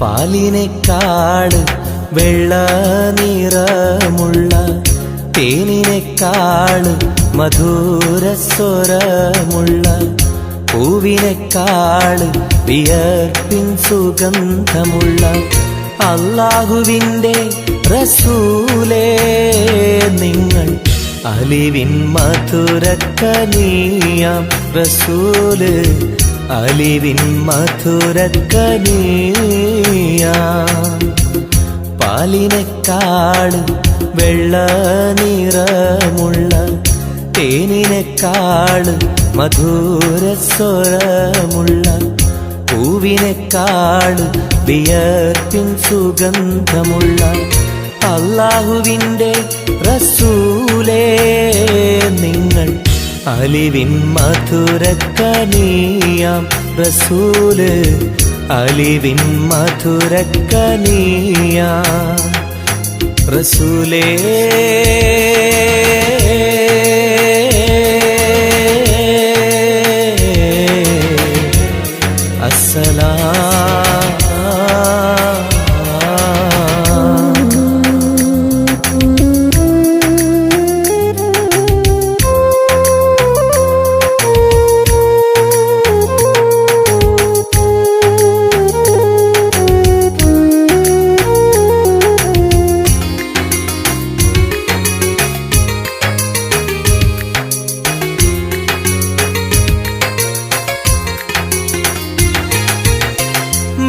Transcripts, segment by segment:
പാലിനേക്കാള് വെള്ള നിറമുള്ള തേനിനേക്കാള് മധുരസ്വരമുള്ള പൂവിനേക്കാള് വിയർപ്പിൻ സുഗന്ധമുള്ള അല്ലാഹുവിൻ്റെ റസൂലേ നിങ്ങൾ അലിവിൻ മധുരക്കനിയാം റസൂല് അലിവിൻ മധുരക്കനിയാം പാലിനേക്കാള് വെള്ള നിറമുള്ള തേനിനേക്കാള് മധുരസ്വരമുള്ള പൂവിനേക്കാള് വിയർപ്പിൻ സുഗന്ധമുള്ള അല്ലാഹുവിൻ്റെ റസൂലേ നിങ്ങൾ അലിവിൻ മധുരക്കനിയാം റസൂല് അലിവിൻ മധുരക്കനിയാം റസൂലേ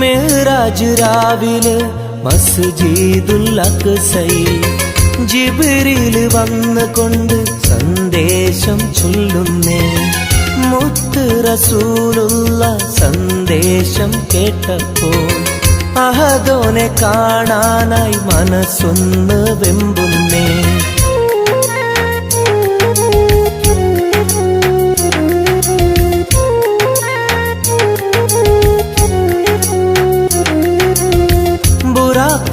മിഅ്റാജ് രാവിലെ മസ്ജിദുൽ അഖ്സയിൽ ജിബ്രീൽ വന്നുകൊണ്ട് സന്ദേശം ചൊല്ലുന്നേ മുത്ത് റസൂലുള്ള സന്ദേശം കേട്ടപ്പോൾ അഹദോനെ കാണാനായി മനസ്സൊന്ന് വെമ്പുന്നേ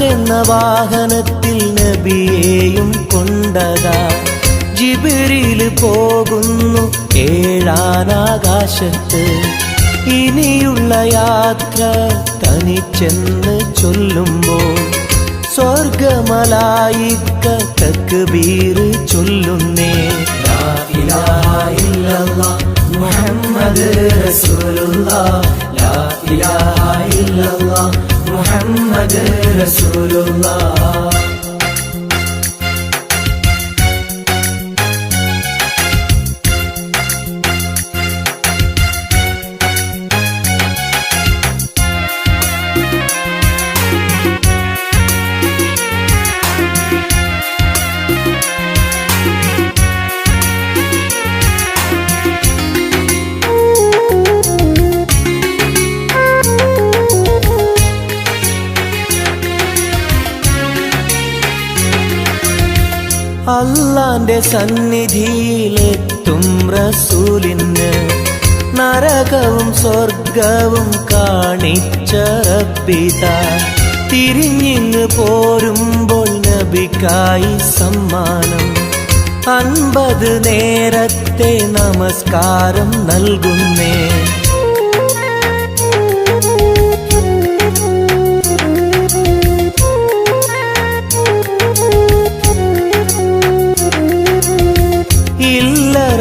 എന്ന വാഹനത്തിൽ നബിയെയും കൊണ്ടതാ ജിബ്രീൽ പോകുന്നു ഏഴാനാകാശത്ത് ഇനിയുള്ള യാത്ര തനിച്ചെന്ന് ചൊല്ലുമ്പോൾ സ്വർഗമലായിക്ക തക്ബീർ ചൊല്ലുന്നേ ലാ ഇലാഹ ഇല്ലല്ലാഹ് മുഹമ്മദ് റസൂലുള്ളാഹ് ലാ ഇലാഹ ഇല്ലല്ലാഹ് മുഹമ്മദ് റസൂലുള്ളാഹ് അല്ലാന്റെ സന്നിധിയിലെത്തും റസൂലിന് നരകവും സ്വർഗവും കാണിച്ച റബ്ബിതാ തിരിഞ്ഞിങ്ങ് പോരുമ്പോൾ നബിക്കായി സമ്മാനം 50 നേരത്തെ നമസ്കാരം നൽകുന്നേ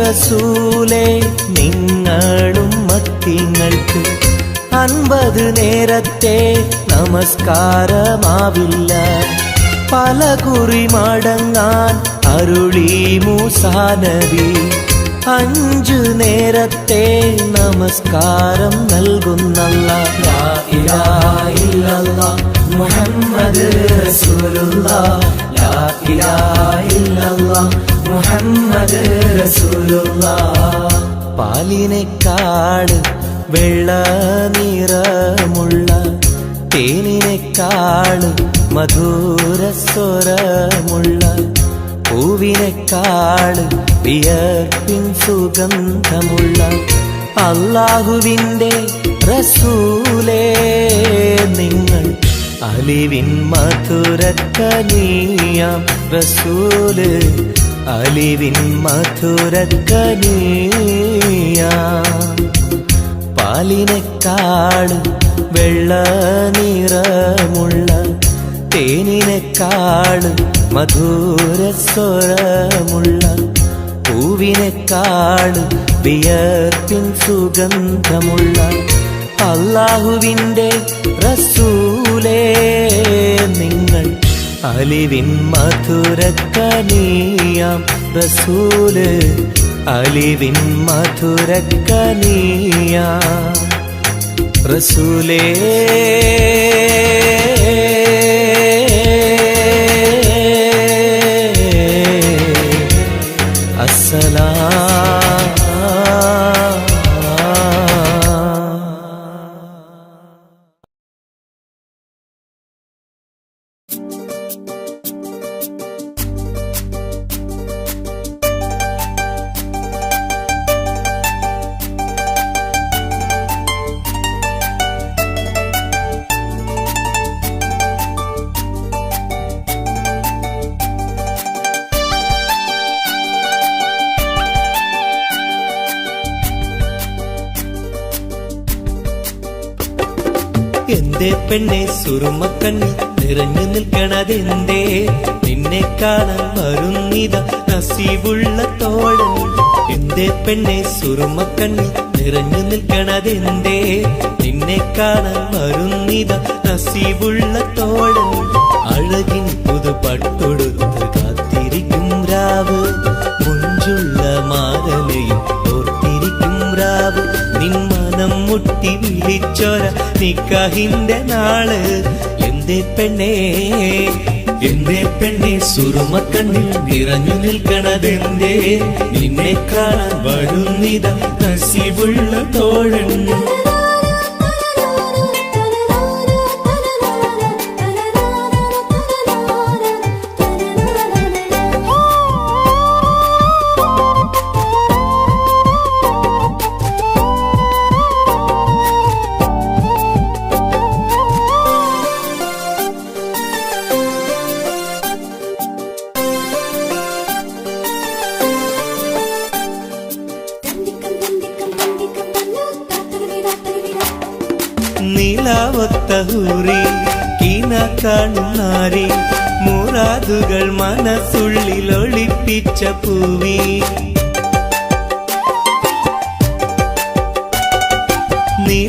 റസൂലേ നിങ്ങളും മത്തിങ്ങൾക്ക് 50 നേരത്തെ നമസ്കാരമാവില്ല പല കുറി മടങ്ങാൻ അരുളി മൂസാ നബി 5 നേരത്തെ നമസ്കാരം നൽകുന്നല്ലാഹ് ലാ ഇലാഹ ഇല്ലല്ലാഹ് മുഹമ്മദ് റസൂലുള്ളാഹ് ലാ ഇലാഹ ഇല്ലല്ലാഹ് മുഹമ്മദ് റസൂലുള്ളാഹ് പാലിനേക്കാള് വെള്ള നിറമുള്ള തേനിനേക്കാള് മധുരസ്വരമുള്ള പൂവിനേക്കാള് വിയർപ്പിൻ സുഗന്ധമുള്ള അല്ലാഹുവിൻ്റെ റസൂലേ നിങ്ങൾ അലിവിൻ മധുരക്കനിയാം റസൂല് അലിവിൻ മധുരക്കനിയാം പാലിനേക്കാള് വെള്ള നിറമുള്ള തേനിനെക്കാളും മധുരസ്വരമുള്ള പൂവിനെക്കാളും വിയർപ്പിൻ സുഗന്ധമുള്ള അല്ലാഹുവിൻ്റെ റസൂലേ നിങ്ങൾ അലിവിൻ മധുരക്കനിയാം റസൂല് അലിവിൻ മധുരക്കനിയാം റസൂലേ എന്തേ പെണ്ണെ സുറുമക്കണ്ണി നിറഞ്ഞു നിൽക്കണതെന്തേ നിന്നെ കാണാൻ വരുന്നിത നസീബുള്ള തോഴൻ എന്തേ പെണ്ണെ സുറുമക്കണ്ണി നിറഞ്ഞു നിൽക്കണതെന്തേ നിന്നെ കാണാൻ വരുന്നിത നസീബുള്ള തോഴൻ അഴകിൻ പുതുപട്ടൊടുത്ത് കാത്തിരിക്കും രാവ് മുഞ്ചുള്ള മാരലയും ഓർത്തിരിക്കും രാവ് നിൻ മനം മുട്ടി വിളിച്ചോര നിക്കാഹിന്റെ നാള് എന്തേ പെണ്ണെ സുറുമക്കണ്ണിൽ നിറഞ്ഞു നിൽക്കണതെന്തേ നിന്നെ കാണാൻ വരുന്നിത നസീബുള്ള തോഴൻ നിലാവത്തഹൂറി കീന കാണുന്നാരി മുറാദുകൾ മനസ്സുള്ളിൽ ഒളിപ്പിച്ച പൂവി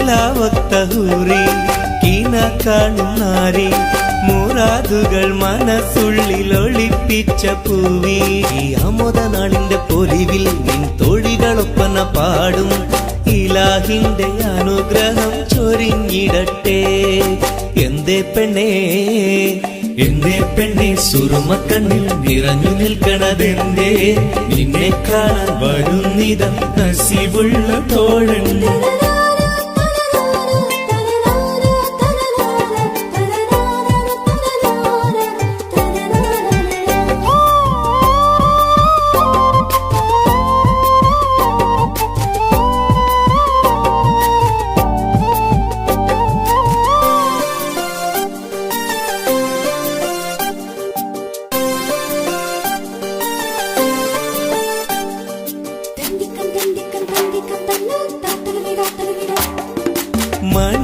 നിലാവത്തഹൂറി കീന കാണുന്നാരി മുറാദുകൾ മനസ്സുള്ളിൽ ഒളിപ്പിച്ച പൂവി ഈ അമോദ നാളിന്റെ പൊലിവിൽ നിൻ തോഴികളൊപ്പന പാടും ഇലാഹിന്റെ അനുഗ്രഹം ചൊരിഞ്ഞിടട്ടെ എന്തേ പെണ്ണെ സുറുമക്കണ്ണിൽ നിറഞ്ഞു നിൽക്കണതെന്തേ നിന്നെ കാണാൻ വരുന്നിത നസീബുള്ള തോഴൻ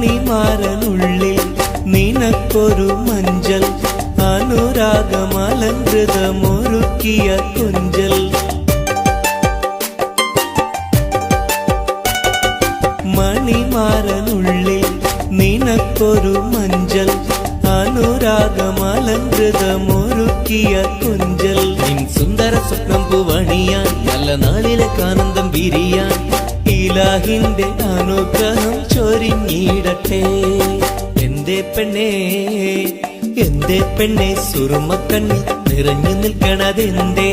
മണിമാരനുള്ളിൽ നിനക്കൊരു മഞ്ചൽ അനുരാഗമലങ്കൃതമൊരുക്കിയ കൊഞ്ചൽ മണിമാരനുള്ളിൽ നിനക്കൊരു മഞ്ചൽ അനുരാഗമലങ്കൃതമൊരുക്കിയ കൊഞ്ചൽ നിൻ സുന്ദര സ്വപ്നം പൂവണിയാൻ നല്ല നാളിലെ കാനന്ദം വിരിയാൻ ഇലാഹിന്റെ അനുഗ്രഹം ചൊരിഞ്ഞിടട്ടെ എന്തേ പെണ്ണെ സുറുമക്കണ്ണി നിറഞ്ഞു നിൽക്കണതെന്തേ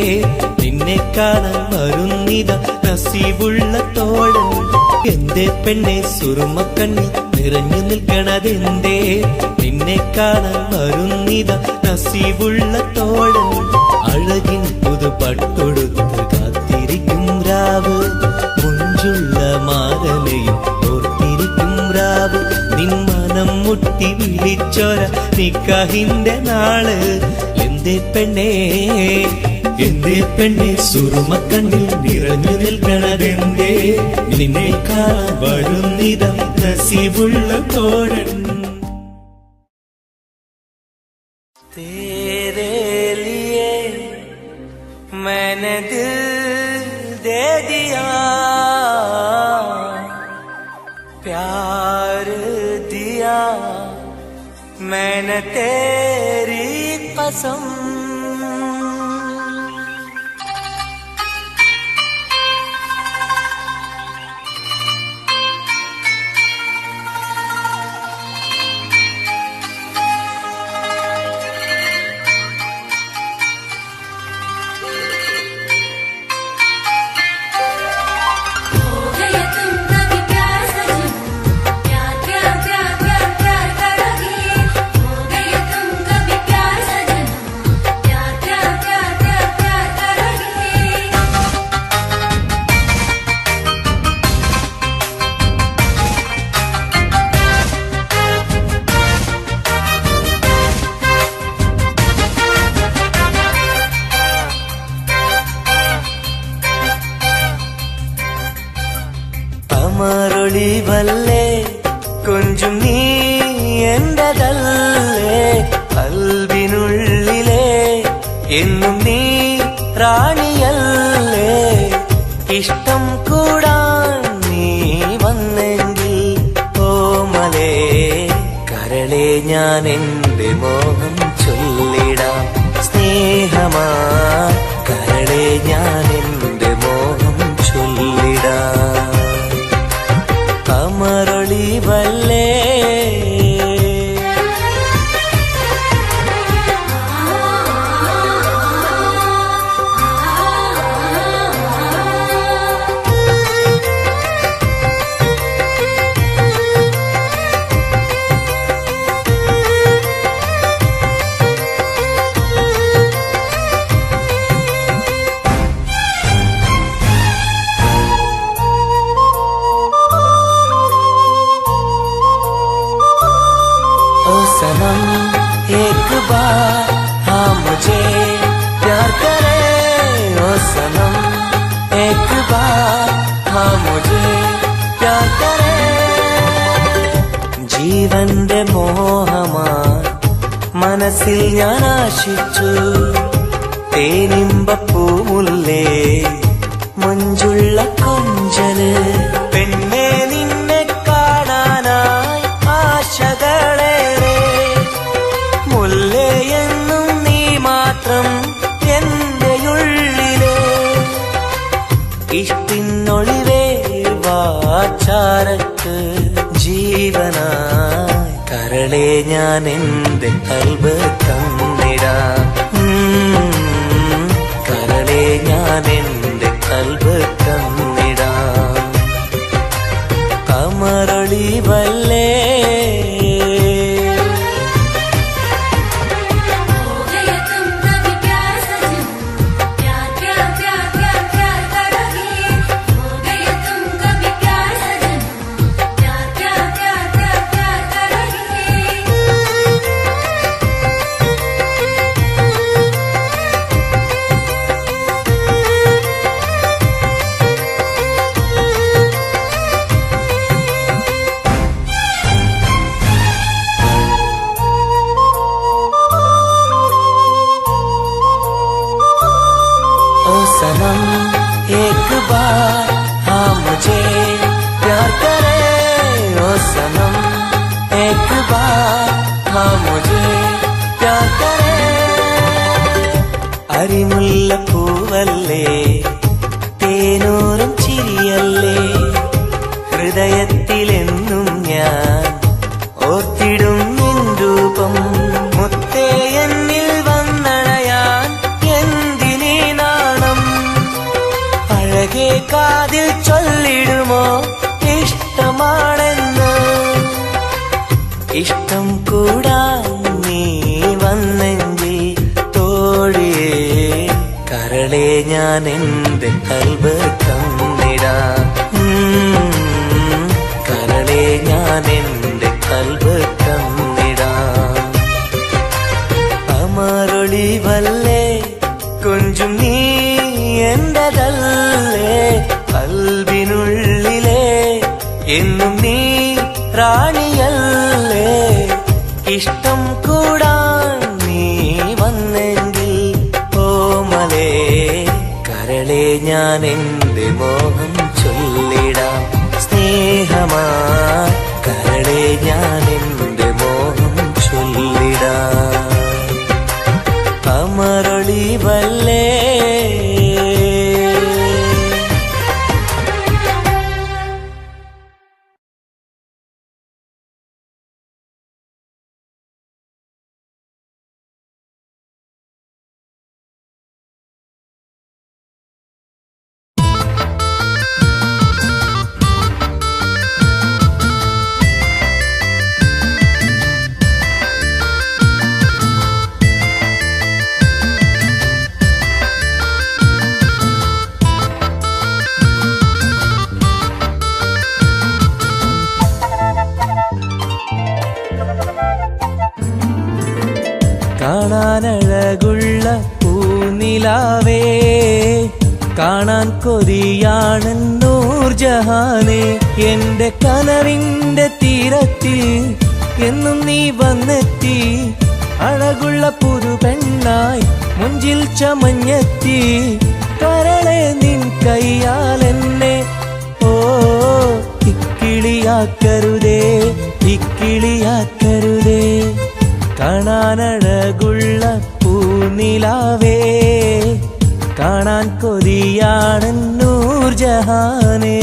നിന്നെ കാണാൻ വരുന്നിത നസീബുള്ള തോഴൻ എന്തേ പെണ്ണെ സുറുമക്കണ്ണി നിറഞ്ഞു നിൽക്കണതെന്തേ നിന്നെ കാണാൻ വരുന്നിത നസീബുള്ള തോഴൻ അഴകിൻ പുതുപട്ടൊടുത്ത് കാത്തിരിക്കും രാവ് മുഞ്ചുള്ള മാരലയും ഓർത്തിരിക്കും രാവ് നിൻ മനം മുട്ടി വിളിച്ചോര നിക്കാഹിന്റെ നാള് എന്തേ എന്തേ പെണ്ണെ സുറുമക്കണ്ണിൽ നിറഞ്ഞു നിൽക്കണതെന്തേ നിന്നെ കാണാൻ വരുന്നിതാ നസീബുള്ള തോഴൻ तेरे लिए मैंने दिल दे दिया प्यार दिया मैंने तेरी कसम അമരൊളിവല്ലേ കൊഞ്ചും നീ എന്റതല്ലേ കൽബിനുള്ളിലെ എന്നും നീ റാണിയല്ലേ ഇഷ്ടം കൂടാൻ നീ വന്നെങ്കിൽ ഓമലേ കരളെ ഞാൻ എന്റെ മോഹം ചൊല്ലിടാം സ്നേഹമാ കരളെ ഞാൻ എന്റെ മോഹം ചൊല്ലിടാം അമരൊളിവല്ലേ सनम एक बार हाँ मुझे प्यार करे ओ सनम एक बार हाँ मुझे प्यार करे ജീവന്റെ മോഹമാ മനസ്സിൽ ഞാൻ ആശിച്ചു തേനിമ്പപ്പൂമുല്ലേ മഞ്ചുള്ള കൊഞ്ചല് പെണ്ണെ നിന്നെ കാണാനായി ആശകളേറെ മുല്ലയെന്നും നീ മാത്രം എന്റെയുള്ളിലെ ഇഷ്ടിനൊളിവേ വാചാരക്ക് ജീവനായി കരളെ ഞാൻ എന്റെ കൽബ് തന്നിടാം കരളെ ഞാൻ എന്റെ കൽബ് തന്നിടാം അമരൊളിവല്ലേ सनम एक बार हाँ मुझे प्यार करे ओ सनम एक बार हाँ मुझे प्यार करे അരിമുല്ല പൂവല്ലേ തേനൂറും ചിരിയല്ലേ ഹൃദയത്തിലെന്നും ഞാൻ ഓർത്തിടും നിൻ രൂപം മുത്തേ എന്നിൽ വന്നണയാൻ എന്തിനീ നാണം അഴകേ കാതിൽ ചൊല്ലിടുമോ ഇഷ്ടമാണെന്ന് ഇഷ്ടം കൂടാൻ നീ വന്നെങ്കിൽ തോഴിയേ കരളെ ഞാൻ എന്റെ കൽബ് തന്നിടാം കരളെ ഞാൻ എന്റെ കൽബ് തന്നിടാം അമരൊളിവല്ലേ കൊഞ്ചും നീ ഇനിയല്ലേ ഇഷ്ടം കൂടാൻ നീ വന്നെങ്കിൽ ഓമലേ കരളെ ഞാൻ എന്റെ മോഹം ചൊല്ലിടാം സ്നേഹമാ കരളെ ഞാൻ എന്റെ മോഹം ചൊല്ലിടാം അമരൊളിവല്ലേ കാണാനഴകുള്ള പൂനിലാവേ കാണാൻ കൊതിയാണ് നൂർജഹാനെ എന്റെ കനവിന്റെ തീരത്തിൽ എന്നും നീ വന്നെത്തി അഴകുള്ള പുതുപെണ്ണായി മുഞ്ചിൽ ചമഞ്ഞെത്തി കരളെ നിൻ കയ്യാൽ എന്നെ ഓ ഇക്കിളിയാക്കരുതേ ഇക്കിളിയാക്കരുതേ കാണാനഴകുള്ള പൂനിലാവേ കാണാൻ കൊതിയാണ് നൂർജഹാനെ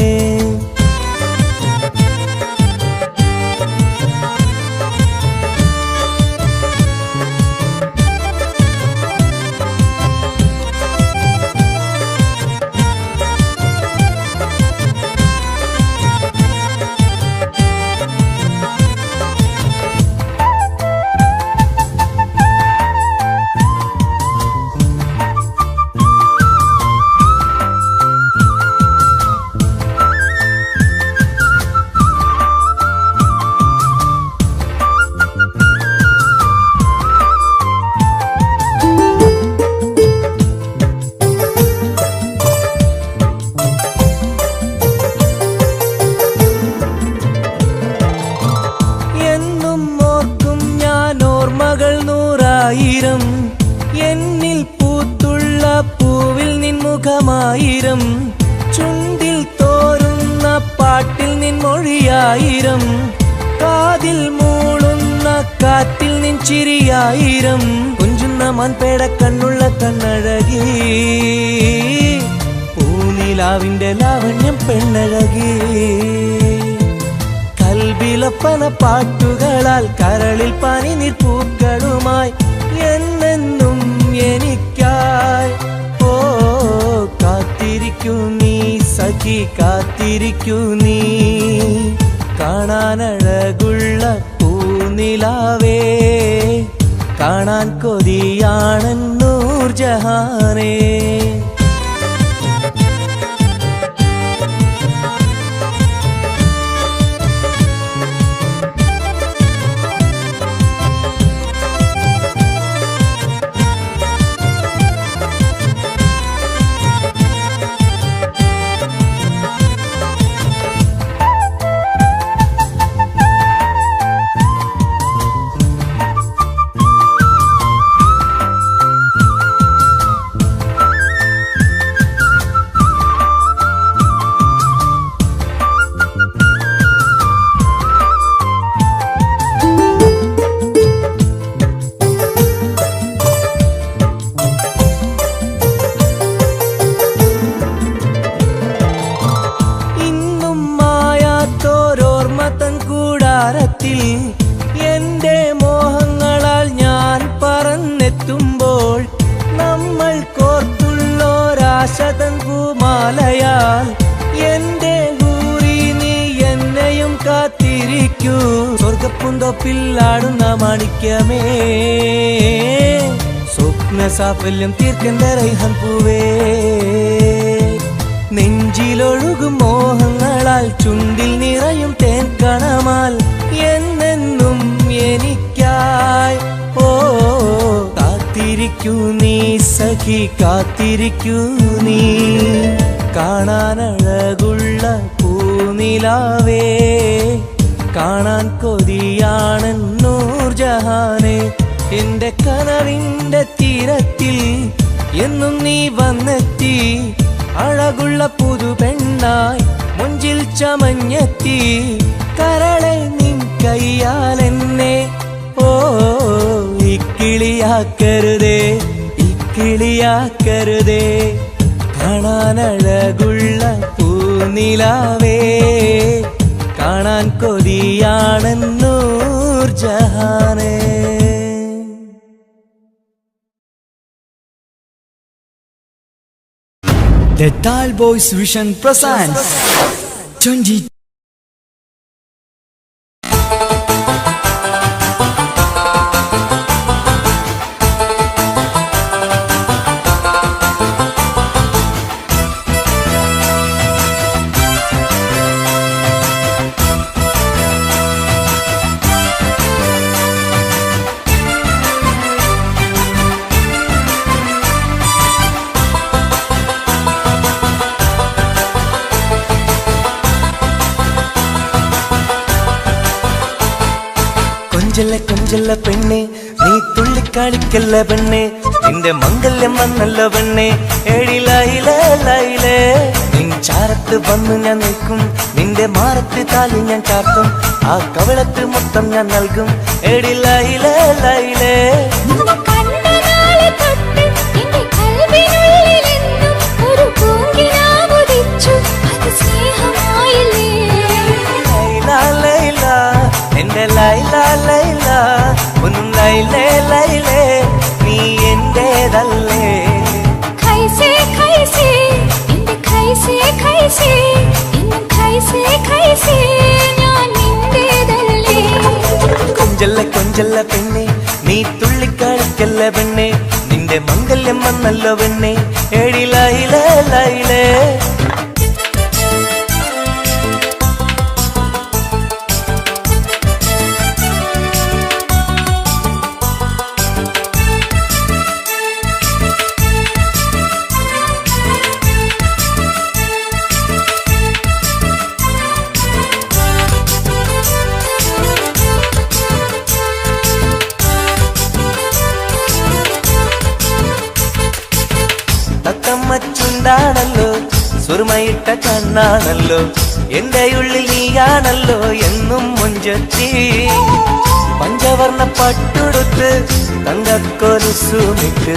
എന്നിൽ പൂത്തുള്ള പൂവിൽ നിൻ മുഖമായിരം ചുണ്ടിൽ തോരുന്ന പാട്ടിൽ നിൻ മൊഴിയായിരം കാതിൽ മൂളുന്ന കാറ്റിൽ നിൻ ചിരിയായിരം കുഞ്ചുന്ന മൺപേട കണ്ണുള്ള കണ്ണഴകി പൂനിലാവിന്റെ ലാവണ്യം പെണ്ണഴകി കൽബിലൊപ്പന പാട്ടുകളാൽ കരളിൽ പനിനീർ പൂക്കളുമായി എന്നെന്നും എനിക്കായി ഓ കാത്തിരിക്കൂ നീ സഖി കാത്തിരിക്കൂ നീ കാണാനഴകുള്ള പൂനിലാവേ കാണാൻ കൊതിയാണ് നൂർജഹാനെ എന്റെ മോഹങ്ങളാൽ ഞാൻ പറന്നെത്തുമ്പോൾ നമ്മൾ കോർത്തുള്ളോരാശതൻ പൂമാലയാൽ എന്റെ ഹൂറി നീ എന്നെയും കാത്തിരിക്കൂ സ്വർഗപ്പുന്തോപ്പില്ലാടുന്ന മാണിക്യമേ സ്വപ്ന സാഫല്യം തീർക്കേണ്ട റൈഹാൻ പൂവേ നെഞ്ചിലൊഴുകും മോഹങ്ങളാൽ ചുണ്ടിൽ നിറയും തേൻ കണമാൽ എന്നെന്നും എനിക്കായി ഓ കാത്തിരിക്കൂ നീ സഖി കാത്തിരിക്കൂ നീ കാണാനഴകുള്ള പൂനിലാവേ കാണാൻ കൊതിയാണ് നൂർജഹാനെ. എന്റെ കനവിന്റെ തീരത്തിൽ എന്നും നീ വന്നെത്തി, അഴകുള്ള പുതുപെണ്ണായി മുഞ്ചിൽ ചമഞ്ഞെത്തി. കരളെ നിൻ കയ്യാലെന്നെ ഓ ഇക്കിളിയാക്കരുതേ, ഇക്കിളിയാക്കരുതേ. കാണാനഴകുള്ള പൂനിലാവേ, കാണാൻ കൊതിയാണ് നൂർജഹാനെ. The Tal Boys Vision presents 20. കൊഞ്ചല്ല കൊഞ്ചല്ല പെണ്ണെ, നീ തുള്ളിക്കാളിക്കല്ല പെണ്ണെ, നിന്റെ മംഗല്യം വന്നല്ല പെണ്ണെ. എഴിലയിലേ നിൻ ചാരത്ത് വന്നു ഞാൻ നിൽക്കും, നിന്റെ മാറത്ത് താലി ഞാൻ ചാർത്തും, ആ കവളത്ത് മൊത്തം ഞാൻ നൽകും. എഴിലയിലേ എന്റെ ലൈല ലൈല, ഒന്നും ലൈലേ ലൈലേ, നീ എന്റേതല്ലേ. ഖൈസേ ഖൈസേ എന്റെ ഖൈസേ ഖൈസേ എന്നും ഖൈസേ ഖൈസേ, ഞാൻ നിന്റേതല്ലേ. കൊഞ്ചല്ല കൊഞ്ചല്ല പെണ്ണെ, നീ തുള്ളിക്കളിക്കല്ല പെണ്ണെ, നിന്റെ മംഗല്യം വന്നല്ലോ പെണ്ണെ. എഴിലയിലേ ലൈലേ. തത്തമ്മച്ചുണ്ടാണല്ലോ, സുറുമയിട്ട കണ്ണാണല്ലോ, എന്റെ ഉള്ളിൽ നീയാണല്ലോ എന്നും മുഞ്ചത്തി. പഞ്ചവർണ്ണ പട്ടുടുത്ത് തങ്കക്കൊലുസുമിട്ട്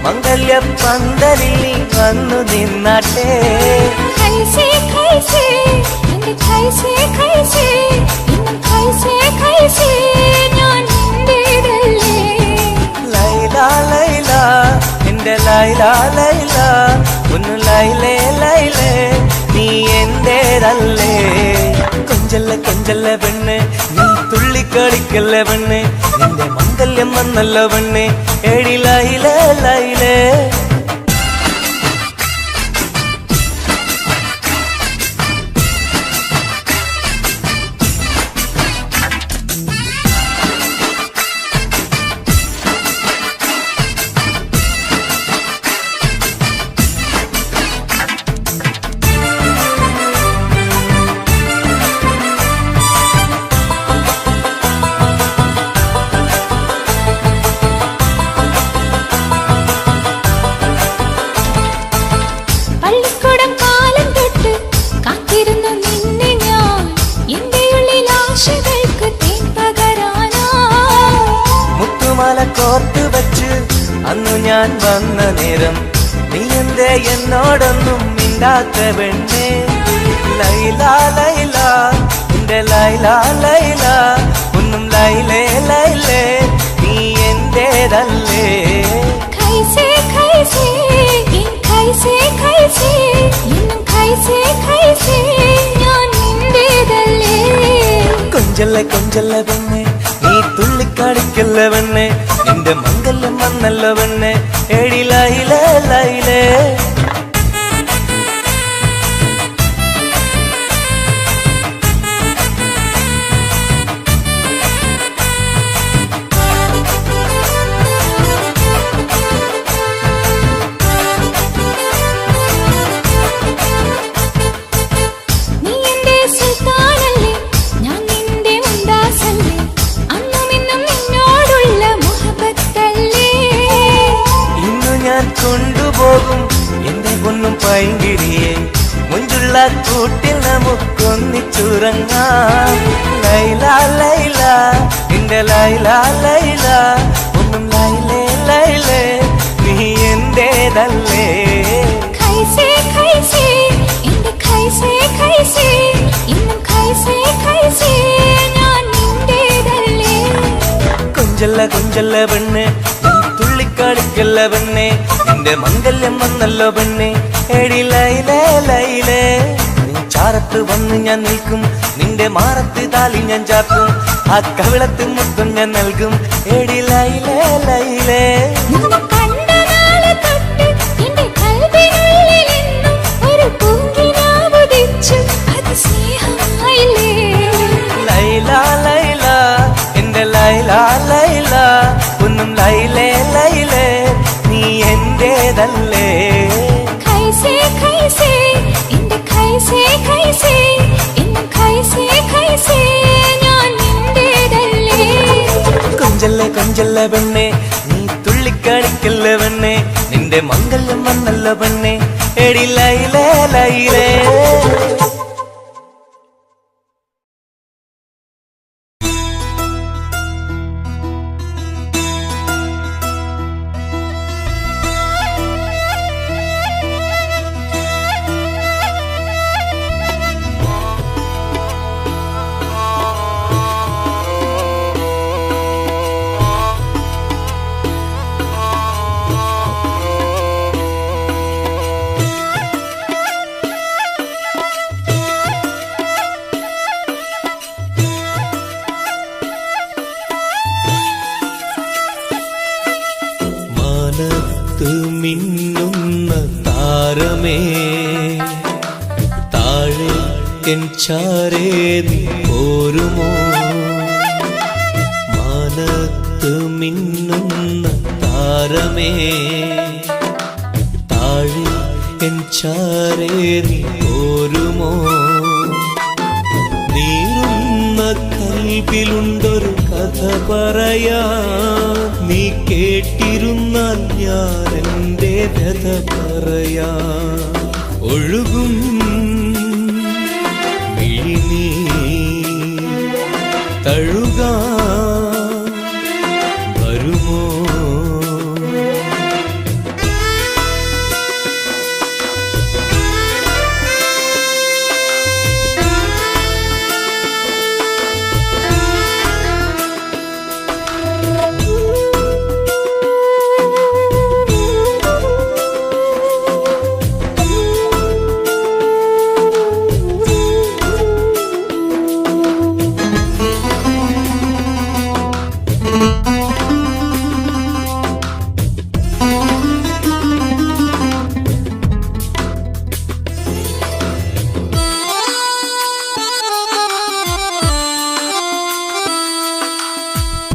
മംഗല്യ പന്തലിൽ നീ വന്നു നിന്നാട്ടെ. ഖൈസേ ഖൈസേ എന്റെ ഖൈസേ ഖൈസേ എന്നും ഖൈസേ ഖൈസേ, ഞാൻ നിന്റേതല്ലേ. ലൈല ലൈല എന്റെ ലൈല ലൈല, ഒന്ന് ലൈലേ ലൈലേ, നീ എന്റേതല്ലേ. കൊഞ്ചല്ല കൊഞ്ചല്ല പെണ്ണ്, നീ തുള്ളിക്കളിക്കല്ല പെണ്ണ്, നിന്റെ മംഗല്യം വന്നല്ലോ പെണ്ണ്. എഴിലയിലേ ലൈലേ. കോർത്ത് വച്ച് അന്നു ഞാൻ വന്ന നേരം, നീ എന്തേ എന്നോടൊന്നും മിണ്ടാത്ത പെണ്ണേ. ലൈല ലൈല എന്റെ ലൈല ലൈല, ഒന്നും ലൈലേ ലൈലേ, നീ എന്റേതല്ലേ. ഖൈസേ ഖൈസേ ഖൈസേ ഖൈസേ എന്നും ഖൈസേ ഖൈസേ, ഞാൻ നിന്റേതല്ലേ. കൊഞ്ചല്ല കൊഞ്ചല്ല പെണ്ണെ, നീ തുള്ളിക്കാടിക്കല്ല പെണ്ണെ, നിന്റെ മംഗല്യം വന്നല്ലോ പെണ്ണെ. എഴിലയിലേ ലൈലേ. നീ എന്റെ സുൽത്താനല്ലേ, ഞാൻ നിന്റെ ഒന്നിച്ചുറങ്ങാം. ലൈല ലൈല എന്റെ ലൈല ലൈല ഒന്നും ലൈലേ ലൈലേ നീ എന്റേതല്ലേ. ഖൈസേ ഖൈസേ എന്റെ ഖൈസേ ഖൈസേ ഇന്നും ഖൈസേ ഖൈസേ ഞാൻ നിന്റേതല്ലേ. കൊഞ്ചല്ല കൊഞ്ചല്ല പെണ്ണ് തുള്ളിക്കാടിക്കല്ല പെണ്ണെ നിന്റെ മംഗല്യം വന്നല്ലോ പെണ്ണെ. എടി ലൈലേ ലൈലേ നീ ചാരത്ത് വന്ന് ഞാൻ നിൽക്കും, നിന്റെ മാറത്ത് താലി ഞാൻ ചാർത്തും, ആ കവിളത്ത് മുത്തം ഞാൻ നൽകും. എടി ലൈലേ ലൈലേ നിന്നെ കണ്ട നാളെ തൊട്ട് എന്റെ കൽവിനുള്ളിൽ എന്നും ഒരു പൂങ്കിനാവുദിച്ചു, അത് സ്നേഹമായില്ലേ. ലൈല ലൈല എന്റെ ലൈല ലൈല ഒന്നും ലൈലേ ലൈലേ നീ എന്റേതല്ലേ. ഖൈസേ ഖൈസേ എന്റെ ഖൈസേ ഖൈസേ ഇന്നും ഖൈസേ ഖൈസേ ഞാൻ നിന്റേതല്ലേ. കൊഞ്ചല്ല കൊഞ്ചല്ല പെണ്ണെ നീ തുള്ളിക്കാടിക്കല്ല പെണ്ണെ നിന്റെ മംഗല്യം വന്നല്ല പെണ്ണെ. എടി ലൈലേ ലൈലേ മിന്നുന്ന താരമേ താഴെ എൻ ചാരേ നീ പോരുമോ. മാനത്ത് മിന്നുന്ന താരമേ താഴെ എൻ ചാരേ നീ പോരുമോ. നീറുന്ന കൽവിലുണ്ടൊരു കഥ പറയാ, നീ കേട്ടിരുന്നാൽ ഞാൻ എൻ്റെ വ്യഥ പറയാ. ഒഴുകും മിഴിനീ തഴുകാ വരുമോ.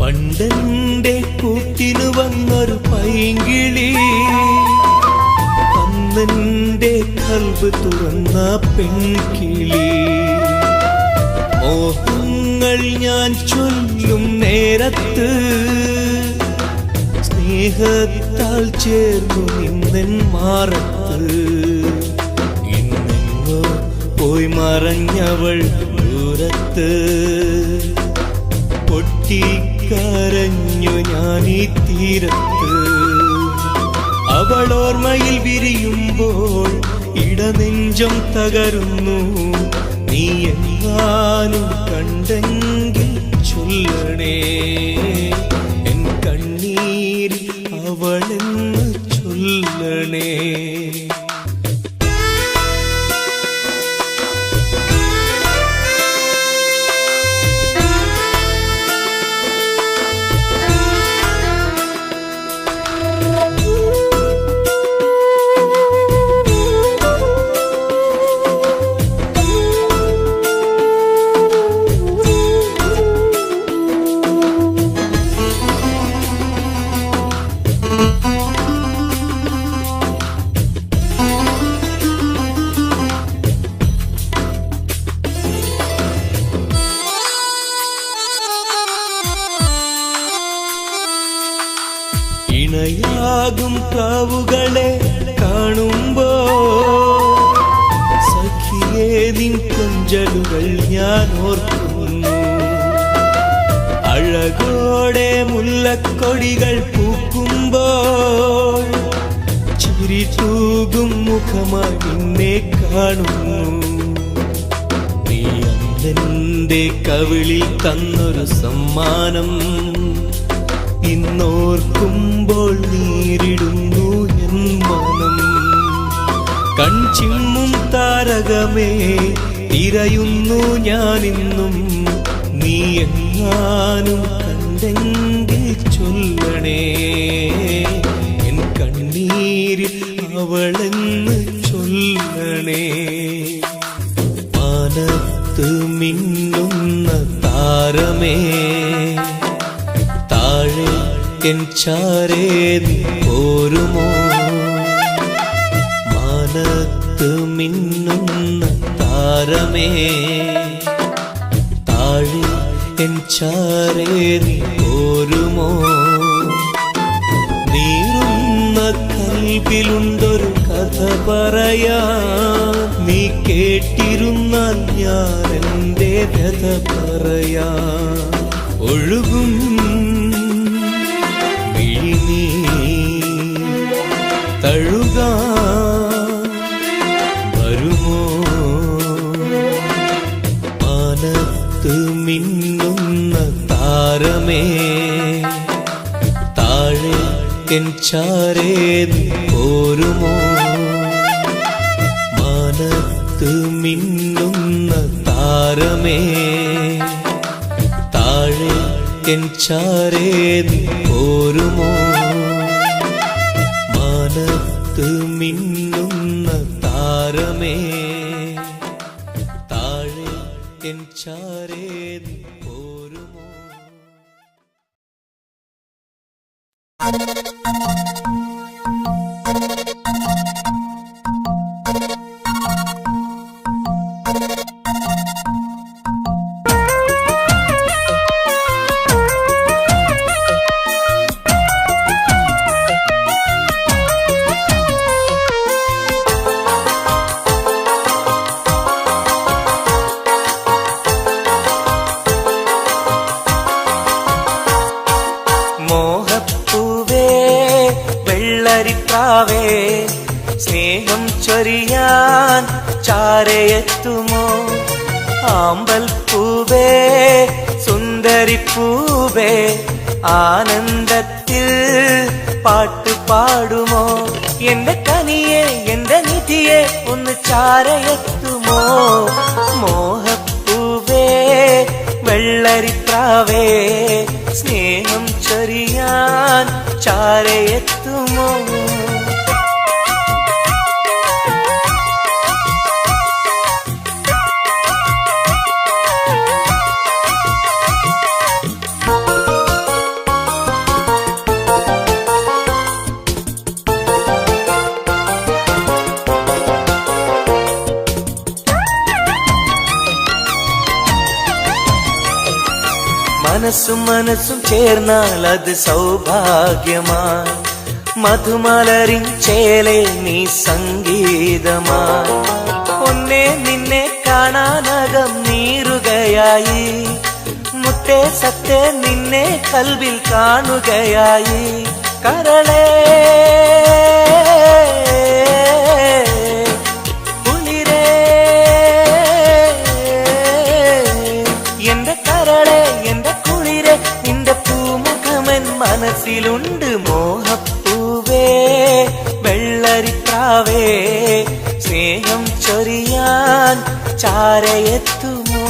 പണ്ടെന്റെ കൂട്ടിനു വന്നൊരു പൈങ്കിളി, അന്നെന്റെ കൽബ് തുറന്ന പെൺകിളി. മോഹങ്ങൾ ഞാൻ ചൊല്ലും നേരത്ത് സ്നേഹത്താൽ ചേർന്നു നിന്നെൻ മാറത്ത്. ഇന്നെങ്ങോ പോയി മറഞ്ഞവൾ ദൂരത്ത്, പൊട്ടിക്കരഞ്ഞു ഞാനീ തീരത്ത്. അവളോർമ്മയിൽ വിരിയുമ്പോൾ ഇടനെഞ്ചം തകരുന്നു. നീ എങ്ങാനും കണ്ടെങ്കിൽ ചൊല്ലണേ, എൻ കണ്ണീരിൽ അവളെന്ന് ചൊല്ലണേ. ഇണയാകും പ്രാവുകളെ കാണുമ്പോ സഖിയേ നിൻ കൊഞ്ച കൊഞ്ചലുകൾ ഞാൻ ഓർക്കുന്നു. അഴകോടെ മുല്ലക്കൊടികൾ പൂക്കുമ്പോൾ ചിരി തൂകും മുഖമായി നിന്നെ കാണുന്നു. നീ അന്നെന്റെ കവിളിൽ തന്നൊരു സമ്മാനം ഇന്നോർക്കുമ്പോൾ നീരിടുന്നു എൻ മനം. കൺചിമ്മും താരകമേ തിരയുന്നു ഞാനിന്നും, നീ എങ്ങാനും കണ്ടെങ്കിൽ ചൊല്ലണേ എൻ കണ്ണീരിൽ അവളെന്ന് ചൊല്ലണേ. മാനത്ത് മിന്നുന്ന താരമേ താഴെ എൻ ചാരേ നീ പോരുമോ? മാനത്ത് മിന്നുന്ന താരമേ താഴെ എൻ ചാരേ നീ പോരുമോ? നീറുന്ന കൽബിലുണ്ടൊരു കഥ പറയാ, നീ കേട്ടിരുന്നാൽ ഞാൻ എൻ്റെ കഥ പറയാ. ഒഴുകും വിഴിനീ തഴുകാൻ വരുമോ? മാനത്ത് മിന്നുന്ന താരമേ താഴെ എൻ ചാരേ നീ പോരുമോ? മാനത്ത് മിന്നുന്ന താരമേ താഴെ എൻ ചാരേ നീ പോരുമോ? മാനത്ത് മിന്നുന്ന താരമേ താഴെ എൻ ചാരേ നീ പോരുമോ? മോഹപ്പൂവേ വെള്ളരിപ്രാവേ സ്നേഹം ചൊരിയാൻ ചാരയെത്തുമോ? ആമ്പൽപ്പൂവേ സുന്ദരിപ്പൂവേ ആനന്ദത്തിൽ പാട്ട് പാടുമോ? എന്റെ കനിയെ എന്റെ നിധിയെ ഒന്ന് ചാരയെത്തുമോ? മോഹപ്പൂവേ വെള്ളരിപ്രാവേ സ്നേഹം ചൊരിയാൻ ചാരയെത്തുമോ? മനസ്സും മനസ്സും ചേർന്നാൽ അത് സൗഭാഗ്യമായി, മധുമലരിൻ ചേലെ നീ സംഗീതമായി. ഒന്നേ നിന്നെ കാണാനകം നീറുകയായി, മുട്ടേ സത്തേ നിന്നെ കൽവിൽ കാണുകയായി. കരളേ കുളിരേ എന്റെ കരളേ എന്റെ കുളിരേ നിന്റെ പൂമുഖമൻ മനസ്സിലുണ്ട്. മോഹപ്പൂവേ വെള്ളരിപ്രാവേ സ്നേഹം ചൊരിയാൻ ചാരയെത്തുമോ?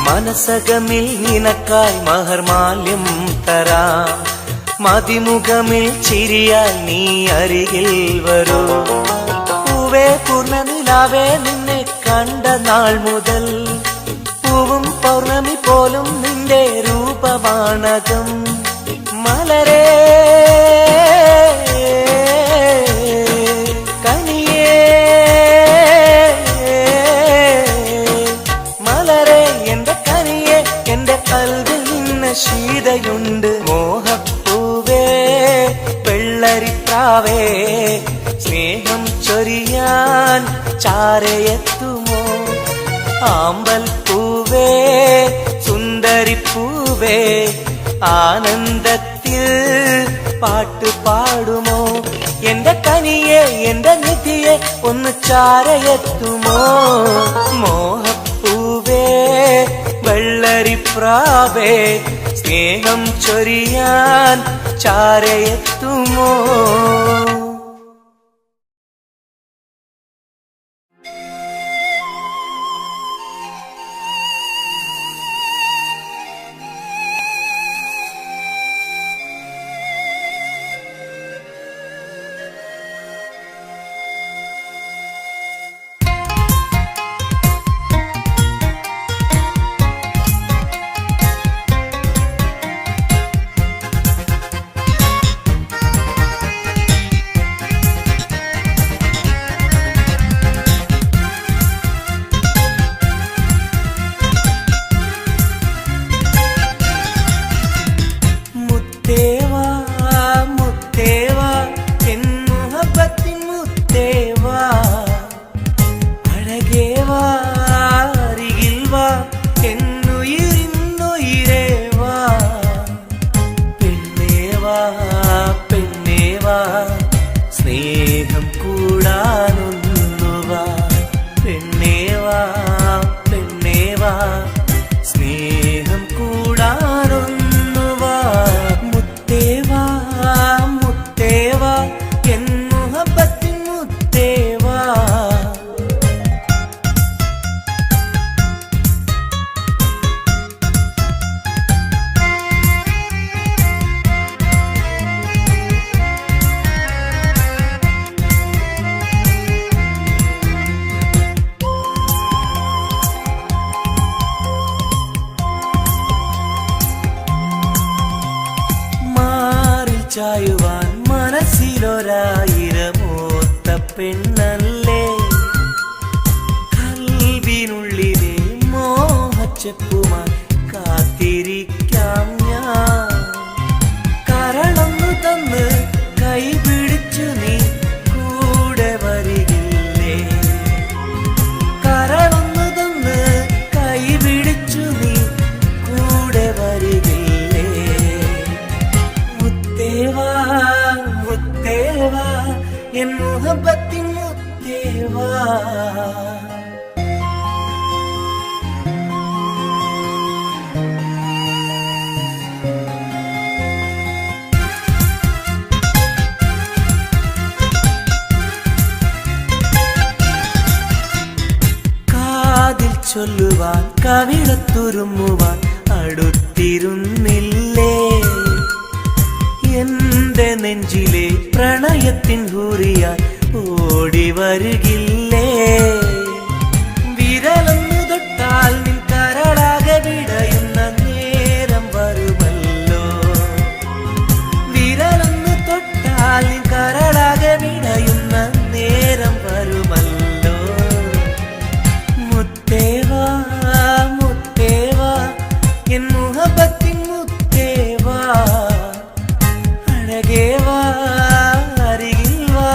മനസകമിൽ നിനക്കായി മഹർമാല്യം തരാം, മതിമുഖമിൽ ചിരിയായി നീ അരികിൽ വരൂ. പൂവേ പൂർണ്ണനിലാവേ നിന്നെ കണ്ട നാൾ മുതൽ പൂവും പൗർണമി പോലും നിന്റെ രൂപമാണകം. മലരേ കനിയേ മലരേ എന്റെ കനിയേ എന്റെ കൽവിൽ നിന്ന ശീതയുണ്ട് മോഹപ്പൂവേ വെള്ളരിപ്രാവേ സ്നേഹം ചൊരിയാൻ ചാരയെത്തുമോ ആമ്പൽ പൂവേ സുന്ദരിപ്പൂവേ ആനന്ദത്തിൽ പാട്ട് പാടുമോ എന്റെ കനിയെ എന്റെ നിധിയെ ഒന്ന് ചാരയെത്തുമോ മോഹപ്പൂവേ വെള്ളരിപ്രാവേ സ്നേഹം ചൊരിയാൻ ചാരയെത്തുമോ സ്നേഹം കൂടാനൊന്നുവാ പെണ്ണേവാ പെണ്ണേവാ സ്നേഹം കൂടാനൊന്നുവാ മുത്തേവാ മുത്തേവാ എൻ മുഹബത്തിൻ മുത്തേവാ ചായുവാൻ മനസ്സിലൊരായിരമോത്ത പെണ്ണല്ലേ കൽവിനുള്ളിലെ മോഹച്ചെപ്പുമായി കാത്തിരിക്കാം ഞാൻ കരളൊന്നു തന്ന് കൈപിടിച്ചു നീ കൂടെ വരികില്ലേ കരളൊന്നു തന്ന് കൈപിടിച്ചു നീ കൂടെ വരികില്ലേ മുത്തേവാ മുത്തേവാ എൻ മുഹബത്തിൻ മുത്തേവാ കാതിൽ ചൊല്ലുവാൻ കവിളത്തുരുമ്മുവാൻ അടുത്തിരുന്നില്ലേ എന്റെ നെഞ്ചിലെ പ്രണയത്തിൻ ഹൂറിയാൻ ഓടി വരികില്ലേ വിരലൊന്നു തൊട്ടാൽ നിൻ കരളാകെ വിടയുന്ന നേരം വരുമല്ലോ വിരലൊന്നു തൊട്ടാൽ നിൻ കരളാകെ വിടയുന്ന നേരം വരുമല്ലോ മുത്തേവാ മുത്തേവാ എൻ മുഹബത്തിൻ മുത്തേവാ അഴകേവാ അരികിൽ വാ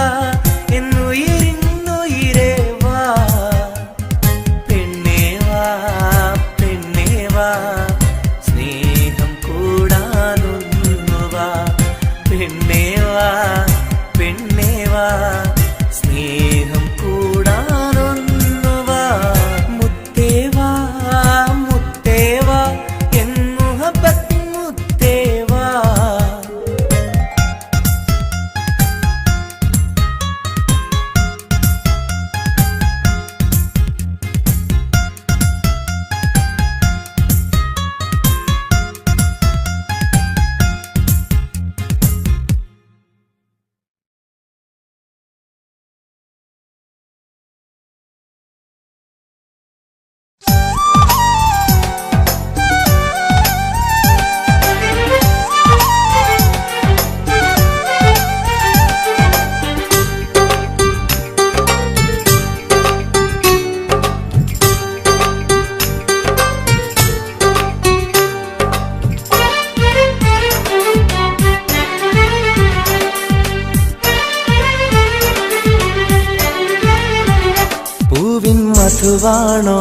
മധുവാണോ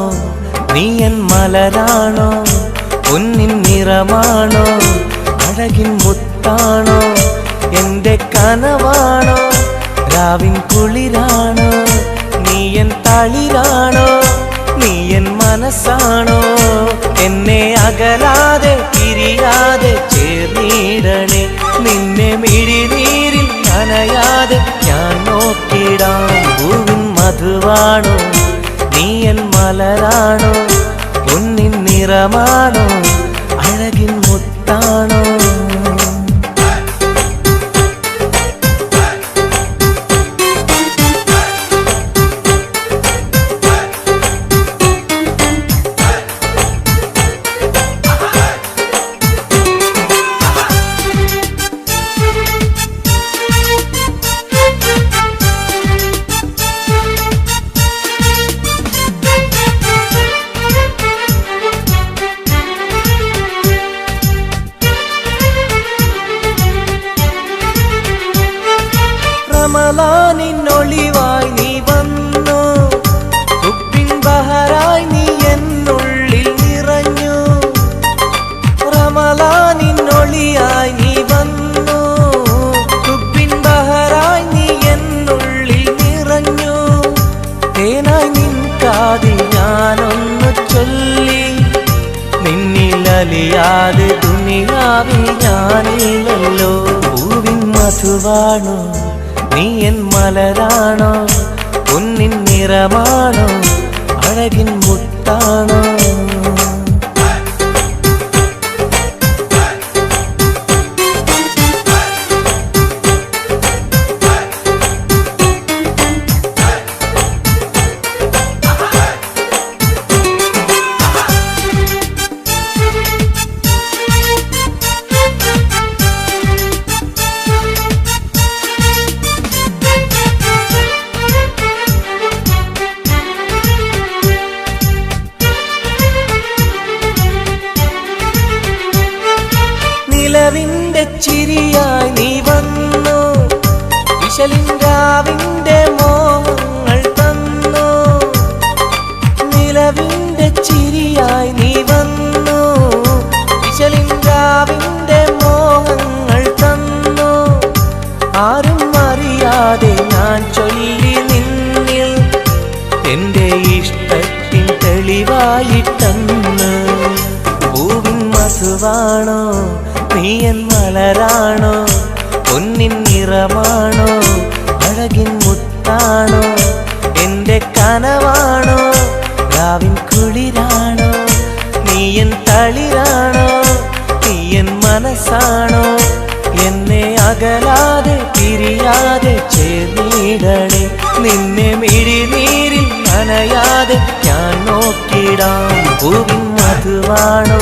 നീ എൻ മലരാണോ പൊന്നിൻ നിറമാണോ അഴകിൻ മുത്താണോ എന്റെ കനവാണോ രാവിൻ കുളിരാണോ നീ എൻ തളിരാണോ നീ എൻ മനസ്സാണോ എന്നെ അകലാതെ പിരിയാതെ ചേർന്നിടണേ നിന്നെ മിഴിനീരിൽ നനയാതെ ഞാൻ നോക്കിടാം പൂവിൻ മധുവാണോ നീ എൻ മലരാണോ പൊന്നിൻ നിറമാണോ അഴകിൻ മുത്താണോ റമളാനിന്നൊളിവായി നീ വന്നു ഉപ്പിൻ ബഹറായി നീ എന്നുള്ളിൽ നിറഞ്ഞു റമളാനിന്നൊളിയായി നീ വന്നു ഉപ്പിൻ ബഹറായി നീ എന്നുള്ളിൽ നിറഞ്ഞു തേനായി നിൻ കാതിൽ ഞാനൊന്നു ചൊല്ലി നിന്നിലലിയാതെ ദുനിയാവിൽ ഞാനില്ലല്ലോ പൂവിൻ മധുവാണോ നീ എൻ മലരാണോ പൊന്നിൻ നിറമാണോ അഴകിൻ മുത്താണോ നിലവിന്റെ ചിരിയായി നീ വന്നു വിശലിൻകാവിന്റെ മോഹങ്ങൾ തന്നു നിലവിന്റെ ചിരിയായി നീ വന്നു വിശലിൻകാവിന്റെ മോഹങ്ങൾ തന്നു ആരും അറിയാതെ ഞാൻ ചൊല്ലി നിന്നിൽ എന്റെ ഇഷ്ടത്തിൻ തെളിവായിട്ടെന്ന് പൂവിൻ മധുവാണോ നീ എൻ മലരാണോ പൊന്നിൻ നിറമാണോ അഴകിൻ മുത്താണോ എന്റെ കനവാണോ രാവിൻ കുളിരാണോ നീ എൻ തളിരാണോ നീ എൻ മനസ്സാണോ എന്നെ അകലാതെ പിരിയാതെ ചേർന്നിടണേ നിന്നെ മിഴിനീരിൽ നനയാതെ ഞാൻ നോക്കിടാം പൂവിൻ മധുവാണോ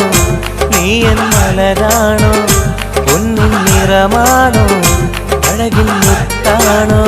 നീ എൻ മലരാണോ പൊന്നിൻ നിറമാണോ അഴകിൻ മുത്താണോ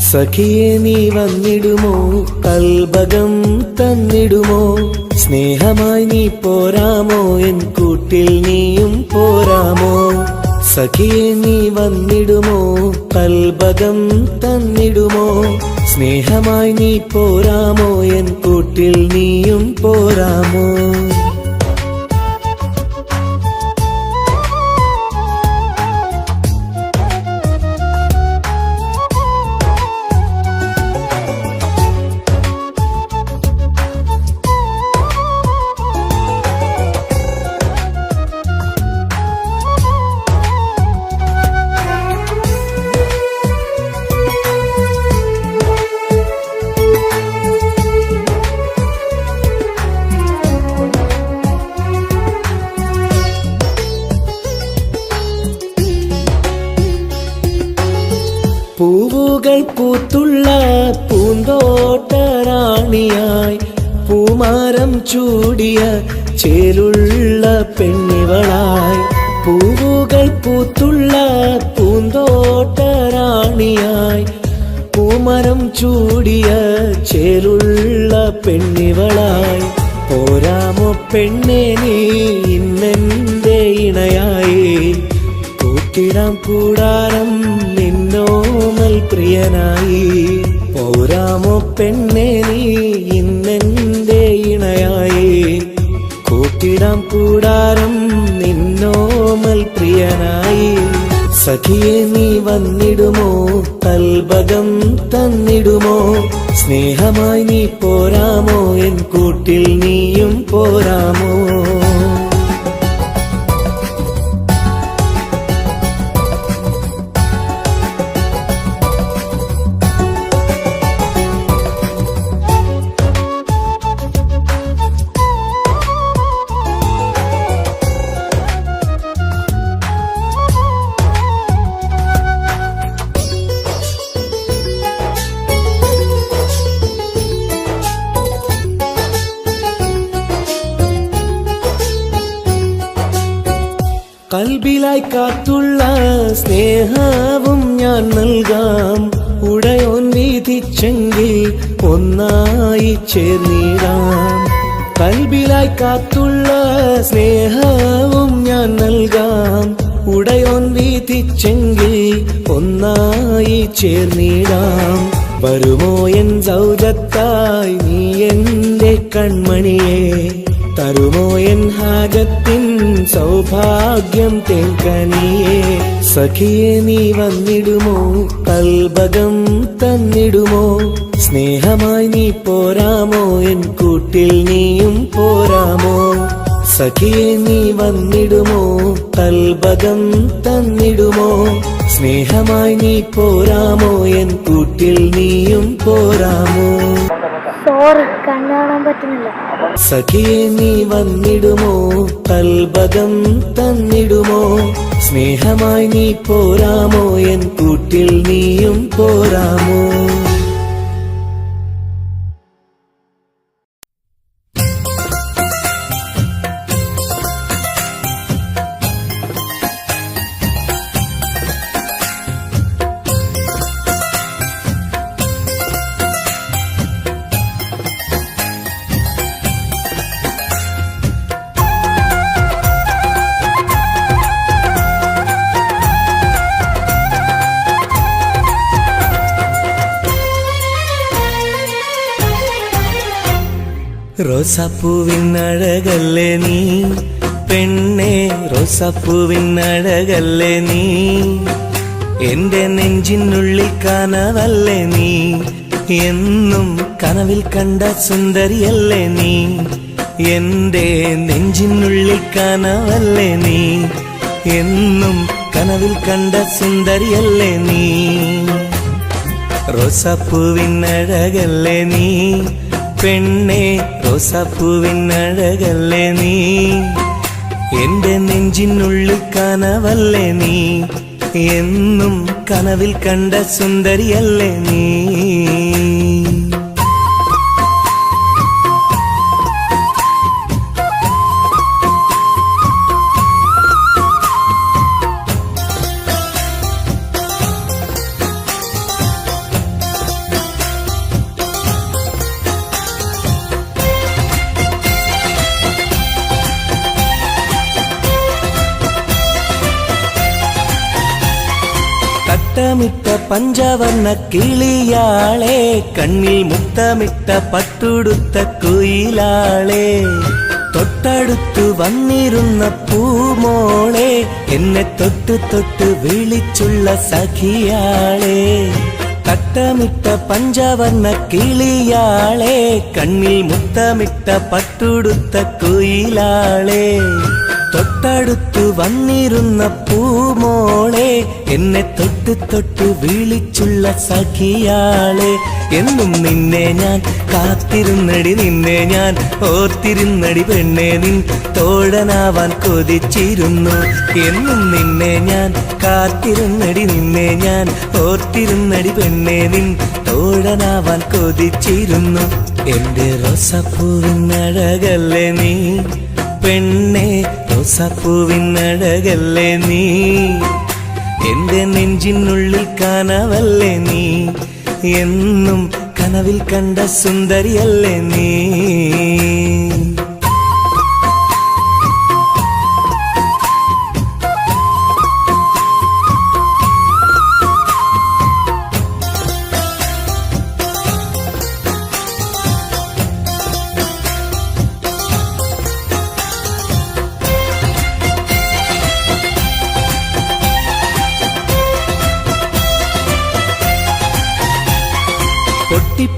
സഖിയെ നീ വന്നിടുമോ കൽബകം തന്നിടുമോ സ്നേഹമായി നീ പോരാമോ എൻ കൂട്ടിൽ നീയും പോരാമോ സഖിയെ നീ വന്നിടുമോ കൽബകം തന്നിടുമോ സ്നേഹമായി നീ പോരാമോ എൻ കൂട്ടിൽ നീയും പോരാമോ പൂവുകൾ പൂത്തുള്ള പൂന്തോട്ടറാണിയായി പൂമാരം ചൂടിയ ചേലുള്ള പെണ്ണിവളായി പൂവുകൾ പൂത്തുള്ള പൂന്തോട്ടറാണിയായി പൂമരം ചൂടിയ ചേലുള്ള പെണ്ണിവളായി പോരാമോ പെണ്ണെ നീ ഇന്നെന്റെ ഇണയായി കൂട്ടിടാം കൂടാരം നിന്നോമൽ പ്രിയനായി പോരാമോ പെണ്ണെ നീ ഇന്നെന്റെ ഇണയായി കൂട്ടിടാം കൂടാരം നിന്നോമൽ പ്രിയനായി സഖിയെ നീ വന്നിടുമോ കൽബകം തന്നിടുമോ സ്നേഹമായി നീ പോരാമോ എൻ കൂട്ടിൽ നീയും പോരാമോ കൽബിലായി കാത്തുള്ള സ്നേഹവും ഞാൻ നൽകാം ഉടയോൻ വീതിച്ചെങ്കിൽ ഒന്നായി ചേർന്നിടാം കൽബിലായി കാത്തുള്ള സ്നേഹവും ഞാൻ നൽകാം ഉടയോൻ വീതിച്ചെങ്കിൽ ഒന്നായി ചേർന്നിടാം വരുമോ എൻ സൗജത്തായി നീ എന്റെ കൺമണിയെ തരുമോ എൻ ഹാജത്തിൻ സൗഭാഗ്യം തേക്കനിയേ സഖിയെ നീ വന്നിടുമോ കൽബകം തന്നിടുമോ സ്നേഹമായി നീ പോരാമോ എൻ കൂട്ടിൽ നീയും പോരാമോ സഖിയെ നീ വന്നിടുമോ കൽബകം തന്നിടുമോ സ്നേഹമായി നീ പോരാമോ എൻ കൂട്ടിൽ നീയും പോരാമോ സോറി കണ്ണു കാണാൻ പറ്റുന്നില്ല. സഖിയെ നീ വന്നിടുമോ കൽബകം തന്നിടുമോ സ്നേഹമായി നീ പോരാമോ എൻ കൂട്ടിൽ നീയും പോരാമോ റോസാപ്പൂവിനഴകല്ലേ നീ പെണ്ണെ റോസാപ്പൂവിനഴകല്ലേ നീ എന്റെ നെഞ്ചിനുള്ളിൽ കനവല്ലേ നീ എന്നും കനവിൽ കണ്ട സുന്ദരിയല്ലേ നീ എന്റെ നെഞ്ചിനുള്ളിൽ കനവല്ലേ നീ എന്നും കനവിൽ കണ്ട സുന്ദരിയല്ലേ നീ റോസാപ്പൂവിനഴകല്ലേ നീ പെണ്ണെ റോസാപ്പൂവിനഴകല്ലേ നീ എന്റെ നെഞ്ചിനുള്ളിൽ കനവല്ലേ നീ എന്നും കനവിൽ കണ്ട സുന്ദരിയല്ലേ നീ മുത്തമിട്ട പഞ്ചവർണ്ണ കിളിയാളെ കണ്ണിൽ മുത്തമിട്ട പട്ടുടുത്ത കുയിലാളെ തൊട്ടടുത്തു വന്നിരുന്ന പൂമോളെ എന്നെ തൊട്ടു തൊട്ട് വിളിച്ചുള്ള സഖിയാളെ തട്ടമിട്ട പഞ്ചവർണ്ണ കിളിയാളെ കണ്ണിൽ മുത്തമിട്ട പട്ടുടുത്ത കുയിലാളെ തൊട്ടടുത്തു വന്നിരുന്ന പൂമോളെ എന്നെ തൊട്ട് തൊട്ട് വിളിച്ചുള്ള സഖിയാളെ എന്നും നിന്നെ ഞാൻ കാത്തിരുന്നടി നിന്നെ ഞാൻ ഓർത്തിരുന്നടി പെണ്ണെ നിൻ തോഴനാവാൻ കൊതിച്ചിരുന്നു എന്നും നിന്നെ ഞാൻ കാത്തിരുന്നടി നിന്നെ ഞാൻ ഓർത്തിരുന്നടി പെണ്ണെ നിൻ തോഴനാവാൻ കൊതിച്ചിരുന്നു എന്റെ റോസാപ്പൂവിനഴകല്ലേ നീ പെണ്ണെ റോസാപ്പൂവിനഴകല്ലേ നീ എന്റെ നെഞ്ചിനുള്ളിൽ കനവല്ലേ നീ എന്നും കനവിൽ കണ്ട സുന്ദരിയല്ലേ നീ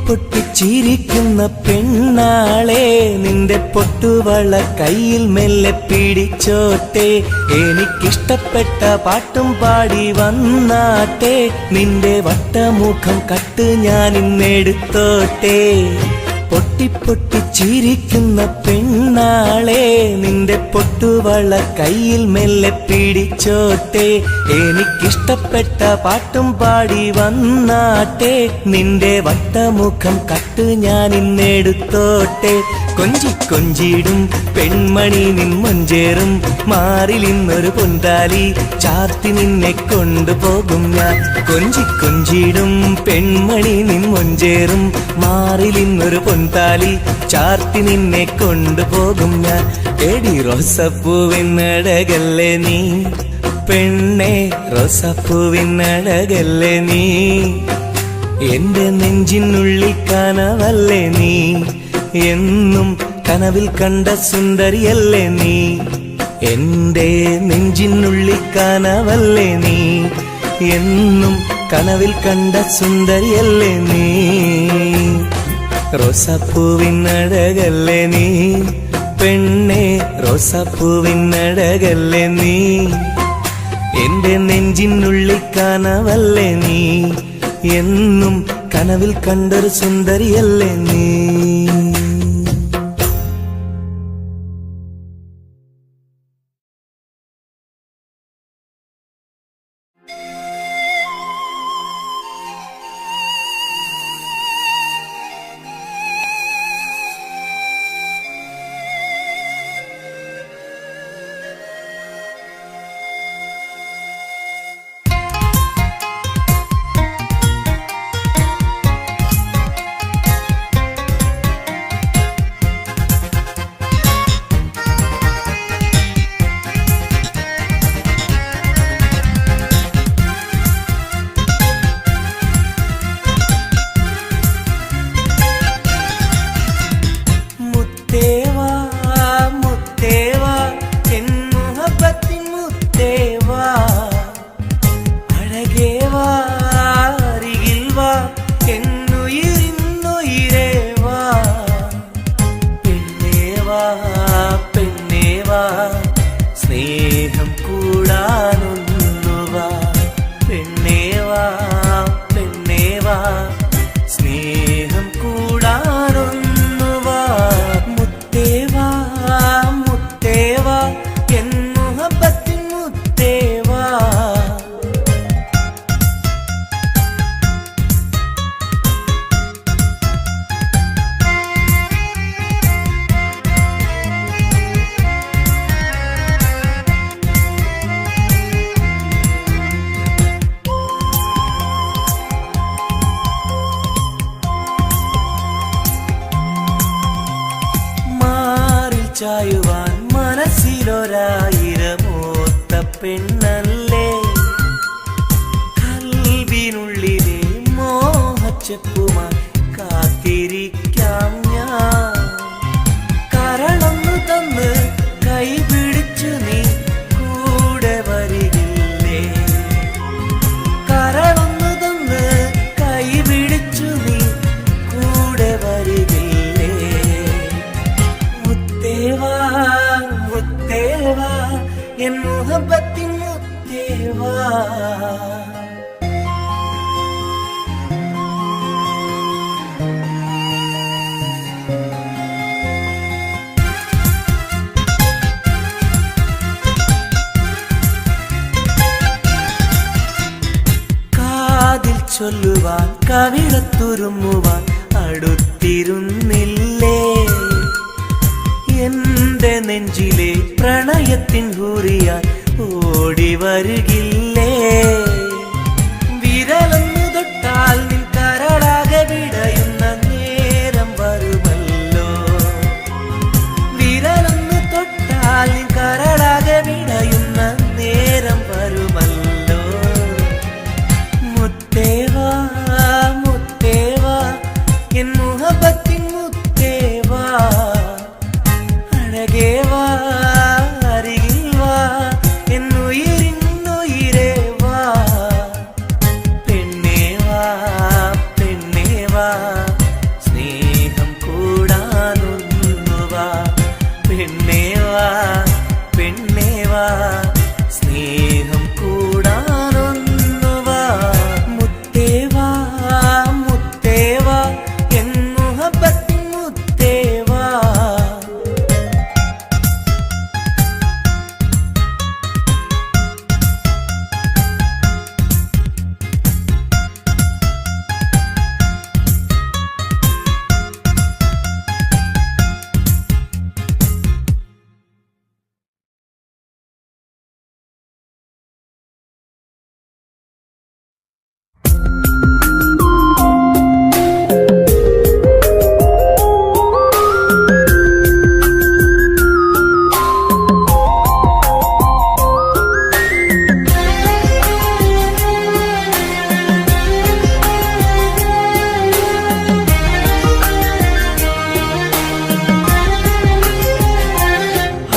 പൊട്ടിപ്പൊട്ടിച്ചിരിക്കുന്ന പെണ്ണാളെ നിന്റെ പൊട്ടുവള കയ്യിൽ മെല്ലെ പിടിച്ചോട്ടെ എനിക്കിഷ്ടപ്പെട്ട പാട്ടും പാടി വന്നാട്ടെ നിന്റെ വട്ടമുഖം കട്ട് ഞാൻ ഇന്നെടുത്തോട്ടെ പൊട്ടിപ്പൊട്ടിച്ചിരിക്കുന്ന പെണ്ണാളെ നിന്റെ പൊട്ടുവള കയ്യിൽ മെല്ലെ പിടിച്ചോട്ടെ എനിക്കിഷ്ടപ്പെട്ട പാട്ടും പാടി വന്നാട്ടെ നിന്റെ വട്ടമുഖം കട്ട് ഞാൻ ഇന്നെടുത്തോട്ടെ കൊഞ്ചി കൊഞ്ചിടും പെൺമണി നിൻ മൊഞ്ചേറും മാറിലിന്നൊരു പൊന്താലി ചാർത്തി നിന്നെ കൊണ്ടുപോകും ഞാൻ കൊഞ്ചി കൊഞ്ചിടും പെൺമണി നിൻ മൊഞ്ചേറും മാറിലിന്നൊരു പൊന്താലി ചാർത്തി നിന്നെ കൊണ്ടുപോകും ഞാൻ എടി റോസപ്പൂവിനഴകല്ലേ നീ പെണ്ണെ റോസപ്പൂവിനഴകല്ലേ നീ എന്റെ നെഞ്ചിനുള്ളിൽ കനവല്ലേ നീ എന്നും കനവിൽ കണ്ട സുന്ദരിയല്ലേ നീ എന്റെ നെഞ്ചിനുള്ളിൽ കനവല്ലേ നീ എന്നും കനവിൽ കണ്ട സുന്ദരിയല്ലേ നീ റോസാപ്പൂവിനഴകല്ലേ നീ പെണ്ണെ റോസാപ്പൂവിനഴകല്ലേ നീ എന്റെ നെഞ്ചിനുള്ളിൽ കനവല്ലേ നീ എന്നും കനവിൽ കണ്ടൊരു സുന്ദരിയല്ലേ നീ ചായുവാൻ മനസ്സിലൊരായിരമോത്ത പെണ്ണല്ലേ കൽവിനുള്ളിലെ മോഹച്ചെപ്പുമായി കാത്തിരിക്കാം ഞാൻ കരളൊന്നു തന്ന് കൈ പിടിച്ചു നീ കൂടെ വരികില്ലേ കരളൊന്നു തന്ന് കൈ പിടിച്ചു നീ കൂടെ വരികില്ലേ മുത്തേവാ മുത്തേവാ എൻ മുഹബത്തിൻ മുത്തേവാ കാതിൽ ചൊല്ലുവാൻ കവിളത്തുരുമ്മുവാൻ അടുത്തിരുന്നില്ലേ എന്റെ നെഞ്ചിലെ പ്രണയത്തിൻ ഹൂറിയാൻ ഓടി വരുകില്ലേ വിരലൊന്നു തൊട്ടാൽ നിൻ കരളാകെ വിടയുന്ന നേരം വരുമല്ലോ വിരലൊന്നു തൊട്ടാൽ നിൻ കരളാകെ വിടയുന്ന നേരം വരുമല്ലോ മുത്തേവാ മുത്തേവാ എൻ മുഹബത്തിൻ മുത്തേവാ അഴകേവാ അരികിൽ വാ എന്നുയിരിന്നുയിരേ വാ പെണ്ണേവാ പെണ്ണേവാ സ്നേഹം കൂടാനൊന്നുവാ പെണ്ണേവാ പെണ്ണേവാ സ്നേഹം കൂടാനൊന്നുവാ മുത്തേവാ മുത്തേവാ എൻ മുഹബത്തിൻ മുത്തേവാ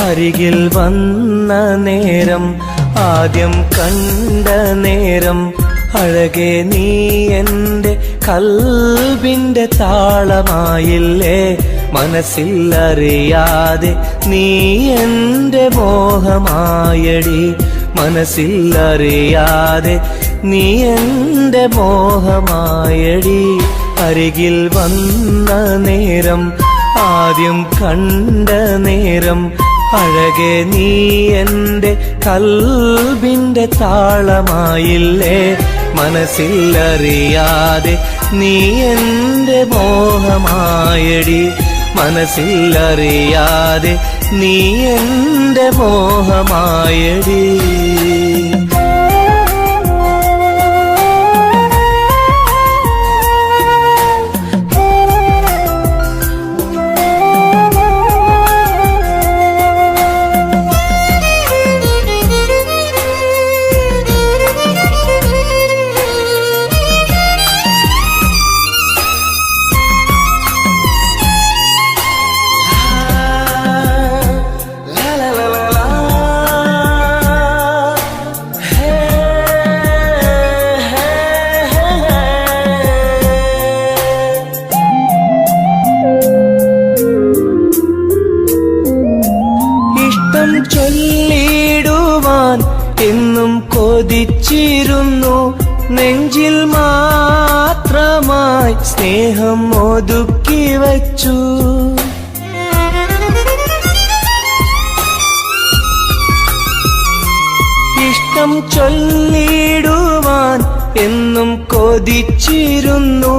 അരികിൽ വന്ന നേരം ആദ്യം കണ്ട നേരം അഴകെ നീ എൻ്റെ കൽബിൻ്റെ താളമായില്ലേ മനസ്സിൽ അറിയാതെ നീ എൻ്റെ മോഹമായടി മനസ്സിൽ അറിയാതെ നീ എൻ്റെ മോഹമായടി അരികിൽ വന്ന നേരം ആദ്യം കണ്ട നേരം അഴകെ നീ എൻ്റെ കൽബിൻ്റെ താളമായില്ലേ മനസ്സിൽ അറിയാതെ നീ എൻ്റെ മോഹമായടി മനസ്സിൽ അറിയാതെ നീ എൻ്റെ മോഹമായടി ചൊല്ലിടുവാൻ എന്നും കൊതിച്ചിരുന്നു നെഞ്ചിൽ മാത്രമായി സ്നേഹം ഒതുക്കി വച്ചു ഇഷ്ടം ചൊല്ലിടുവാൻ എന്നും കൊതിച്ചിരുന്നു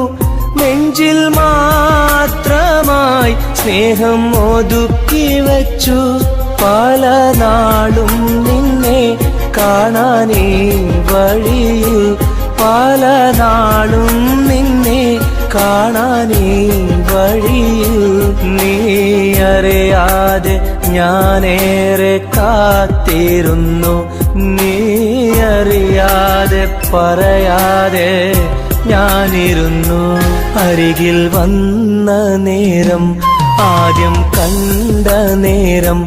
നെഞ്ചിൽ മാത്രമായി സ്നേഹം ഒതുക്കി വച്ചു പല നാളും നിന്നെ കാണാനേ വഴിയിൽ പല നാളും നിന്നെ കാണാനേ വഴിയിൽ നീ അറിയാതെ ഞാനേറെ കാത്തിരുന്നു നീ അറിയാതെ പറയാതെ ഞാനിരുന്നു അരികിൽ വന്ന നേരം ആദ്യം കണ്ട നേരം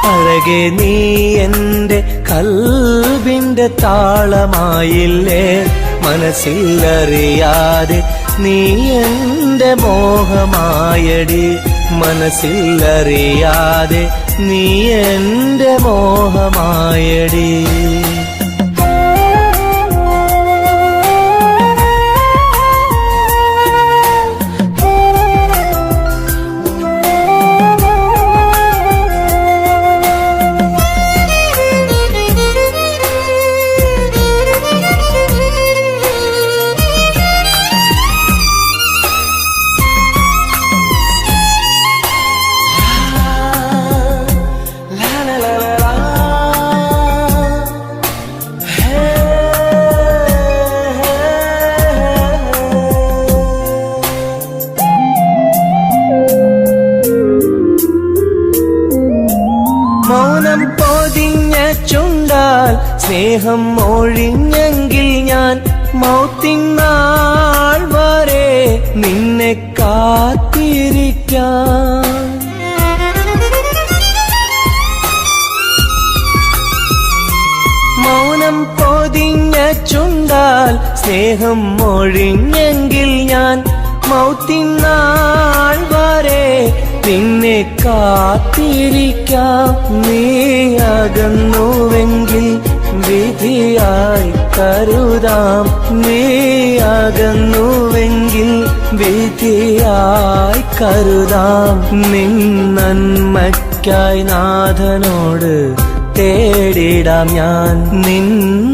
അഴകെ നീ എൻ്റെ കൽബിൻ്റെ താളമായില്ലേ മനസ്സിൽ അറിയാതെ നീ എൻ്റെ മോഹമായടി മനസ്സിലറിയാതെ നീ എൻ്റെ മോഹമായടി. മൗനം പൊതിഞ്ഞ ചുണ്ടാൽ സ്നേഹം ഒഴിഞ്ഞെങ്കിൽ ഞാൻ മൗത്തിനാൾ വരെ നിന്നെ കാത്തിരിക്കാം. മൗനം പൊതിഞ്ഞ ചുണ്ടാൽ സ്നേഹം ഒഴിഞ്ഞെങ്കിൽ ഞാൻ മൗത്തിനാൾ വരെ നിന്നെ കാത്തിരിക്കാം. നീ അകന്നുവെങ്കിൽ വിധിയായി കരുതാം. നീ അകന്നുവെങ്കിൽ വിധിയായി കരുതാം. നിൻ നന്മയ്ക്കായി നാഥനോട് തേടിടാം ഞാൻ. നിൻ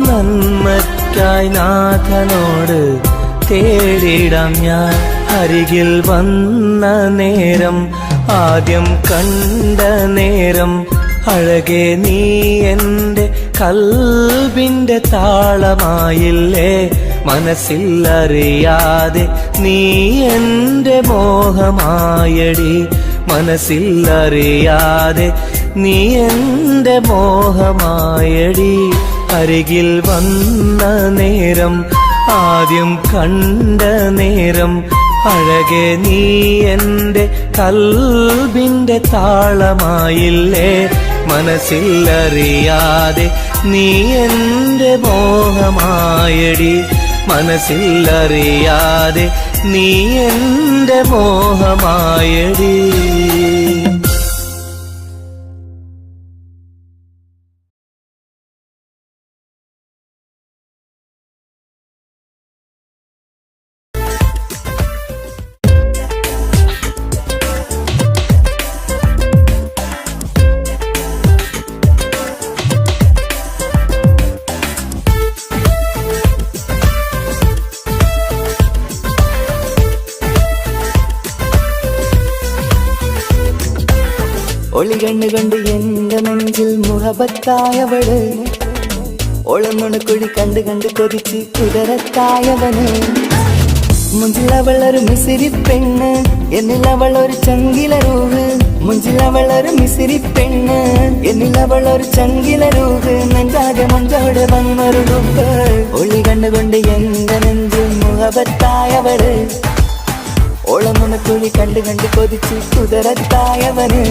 നന്മയ്ക്കായി നാഥനോട് തേടിടാം ഞാൻ. അരികിൽ വന്ന നേരം, ആദ്യം കണ്ട നേരം, അഴകെ നീ എൻ്റെ കൽബിൻ്റെ താളമായില്ലേ. മനസ്സിലറിയാതെ നീ എൻ്റെ മോഹമായടി. മനസ്സിലറിയാതെ നീ എൻ്റെ മോഹമായടി. അരികിൽ വന്ന നേരം, ആദ്യം കണ്ട നേരം, അഴകെ നീ എൻ്റെ കൽബിൻ്റെ താളമായില്ലേ. മനസ്സിലറിയാതെ നീ എൻ്റെ മോഹമായടി. മനസ്സിലറിയാതെ നീ എൻ്റെ മോഹമായടി. ഒളികണ്ണ് കൊണ്ട് എന്റെ നെഞ്ചിൽ മുഹബത്തായവള്. ഒളമുണക്കുഴി കണ്ട് കണ്ട് കൊതിച്ച് കുതിരത്തായവന്. മുഞ്ചിലവളൊരു മിസിരി പെണ്ണ്, എന്നിലവളൊരു ചങ്കിലരൂഹ്. മുഞ്ചിലവളൊരു മിസിരി പെണ്ണ്, എന്നിലവളൊരു ചങ്കിലരൂഹ്. നെഞ്ചാകെ മഞ്ചോടെ വന്നൊരു രൂപ്. ഒളികണ്ണ് കൊണ്ട് എന്റെ നെഞ്ചിൽ മുഹബത്തായവള്. ഓളമുണക്കുഴി കണ്ട് കണ്ട് കൊതിച്ച് കുതിരത്തായവന്.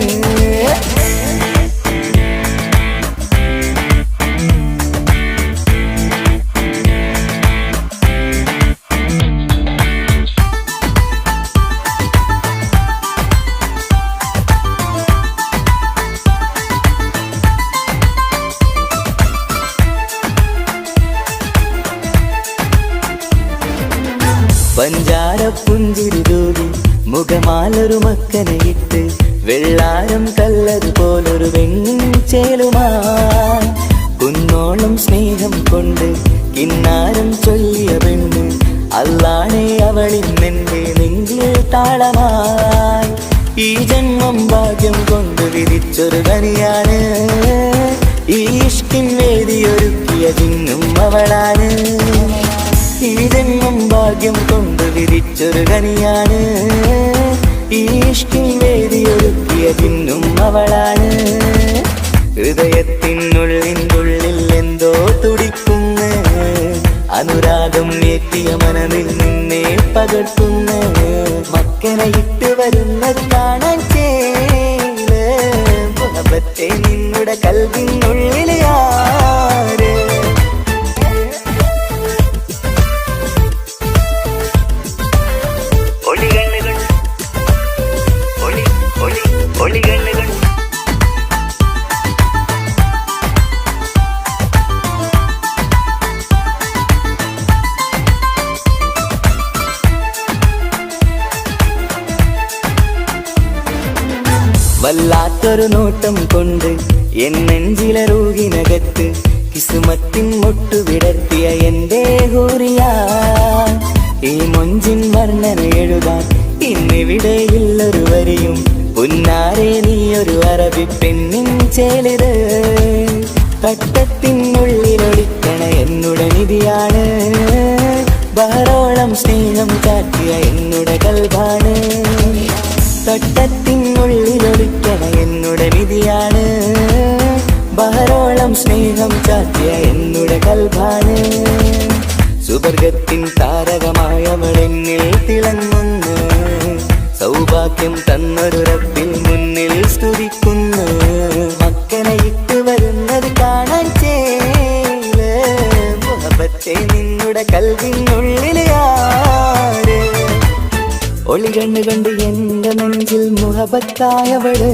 പഞ്ചാര പുഞ്ചിരി തൂകി മുഖമാലൊരു മക്കനയിട്ട്, വെള്ളാരം കല്ലതുപോലൊരു വെഞ്ചേലുമായി കുന്നോളം സ്നേഹം കൊണ്ട് കിന്നാരം ചൊല്ലിയ പെണ്ണ്. അല്ലാണെ അവളിന്നെന്റെ നെഞ്ചിൽ താളമായി. ഈ ജന്മം ഭാഗ്യം കൊണ്ട് വിധിച്ചൊരു കനിയാണ്. ഈ ഇഷ്കിൻ വേദിയൊരുക്കിയ ജിന്നും അവളാണ്. ഈ ജന്മം ഭാഗ്യം കൊണ്ട് വിധിച്ചൊരു കനിയാണ്. ഈ ഇഷ്കിൻ വേദിയൊരുക്കിയ ജിന്നും അവളാണ്. ഹൃദയത്തിനുള്ളിനുള്ളിൽ എന്തോ തുടിക്കുന്ന അനുരാഗം ഏറ്റിയ മനതിൽ നിന്നെ പകർത്തുന്ന മക്കനെ ഇട്ട് വരുന്നത് കാണാൻ ചേല്. മുഹബത്തെ നിന്നുടെ കൽവിനുള്ളിൽ ആര്. വല്ലാത്തൊരു നോട്ടം കൊണ്ട് എൻ നെഞ്ചിലെ റൂഹിനകത്ത് കിസുമത്തിൻ മുട്ടു വിടർത്തിയ എന്റെ ഹൂറിയ ഈ മൊഞ്ചിൻ വർണ്ണന എഴുതാൻ ഇന്നിവിടെയുള്ളൊരു വരിയും പുന്നാരെ നീയൊരു അറബി പെണ്ണിൻ ചേലിത് തട്ടത്തിനുള്ളിലൊളിക്കണ എന്നുടെ നിധിയാണ് ബഹറോളം സ്നേഹം കാട്ടിയ എന്നുടെ കൽബാണ് തട്ടത്തിനുള്ളിലൊളിക്കണ എന്നുടെ നിധിയാണ് ബഹറോളം സ്നേഹം ചാത്തിയ എന്നുടെ കൽബാണ് സുവർഗത്തിൻ താരകമായവളെന്നിൽ തിളങ്ങുന്നു സൗഭാഗ്യം തന്നൊരു റബ്ബിൽ മുന്നിൽ സ്തുതിക്കുന്നു മക്കനെ ഇട്ട് വരുന്നത് കാണാൻ ചേല് മുഹബത്തെ നിന്നുടെ കൽവിനുള്ളിൽ ആര് ഒളി കണ്ണുകൊണ്ട് എന്റെ നെഞ്ചിൽ മുഹബത്തായവള്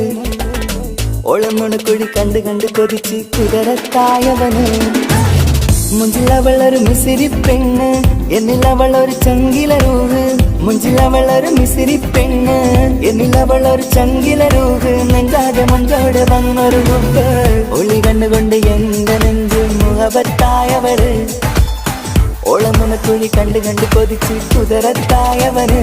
ഓളമുണക്കുഴി കണ്ട് കണ്ട് കൊതിച്ച് കുതിരത്തായവന് മുഞ്ചിലവളൊരു മിസിരി പെണ്ണ് എന്നിലവളൊരു ചങ്കിലരൂഹ് മുഞ്ചിലവളൊരു മിസിരി പെണ്ണ് എന്നിലവളൊരു ചങ്കിലരൂഹ് നെഞ്ചാകെ മഞ്ചോടെ വന്നൊരു മുമ്പ് ഒളി കണ്ണുകൊണ്ട് എന്റെ നെഞ്ചിൽ മുഹബത്തായവര് ഓളമുണക്കുഴി കണ്ട് കണ്ട് കൊതിച്ച് കുതിരത്തായവന്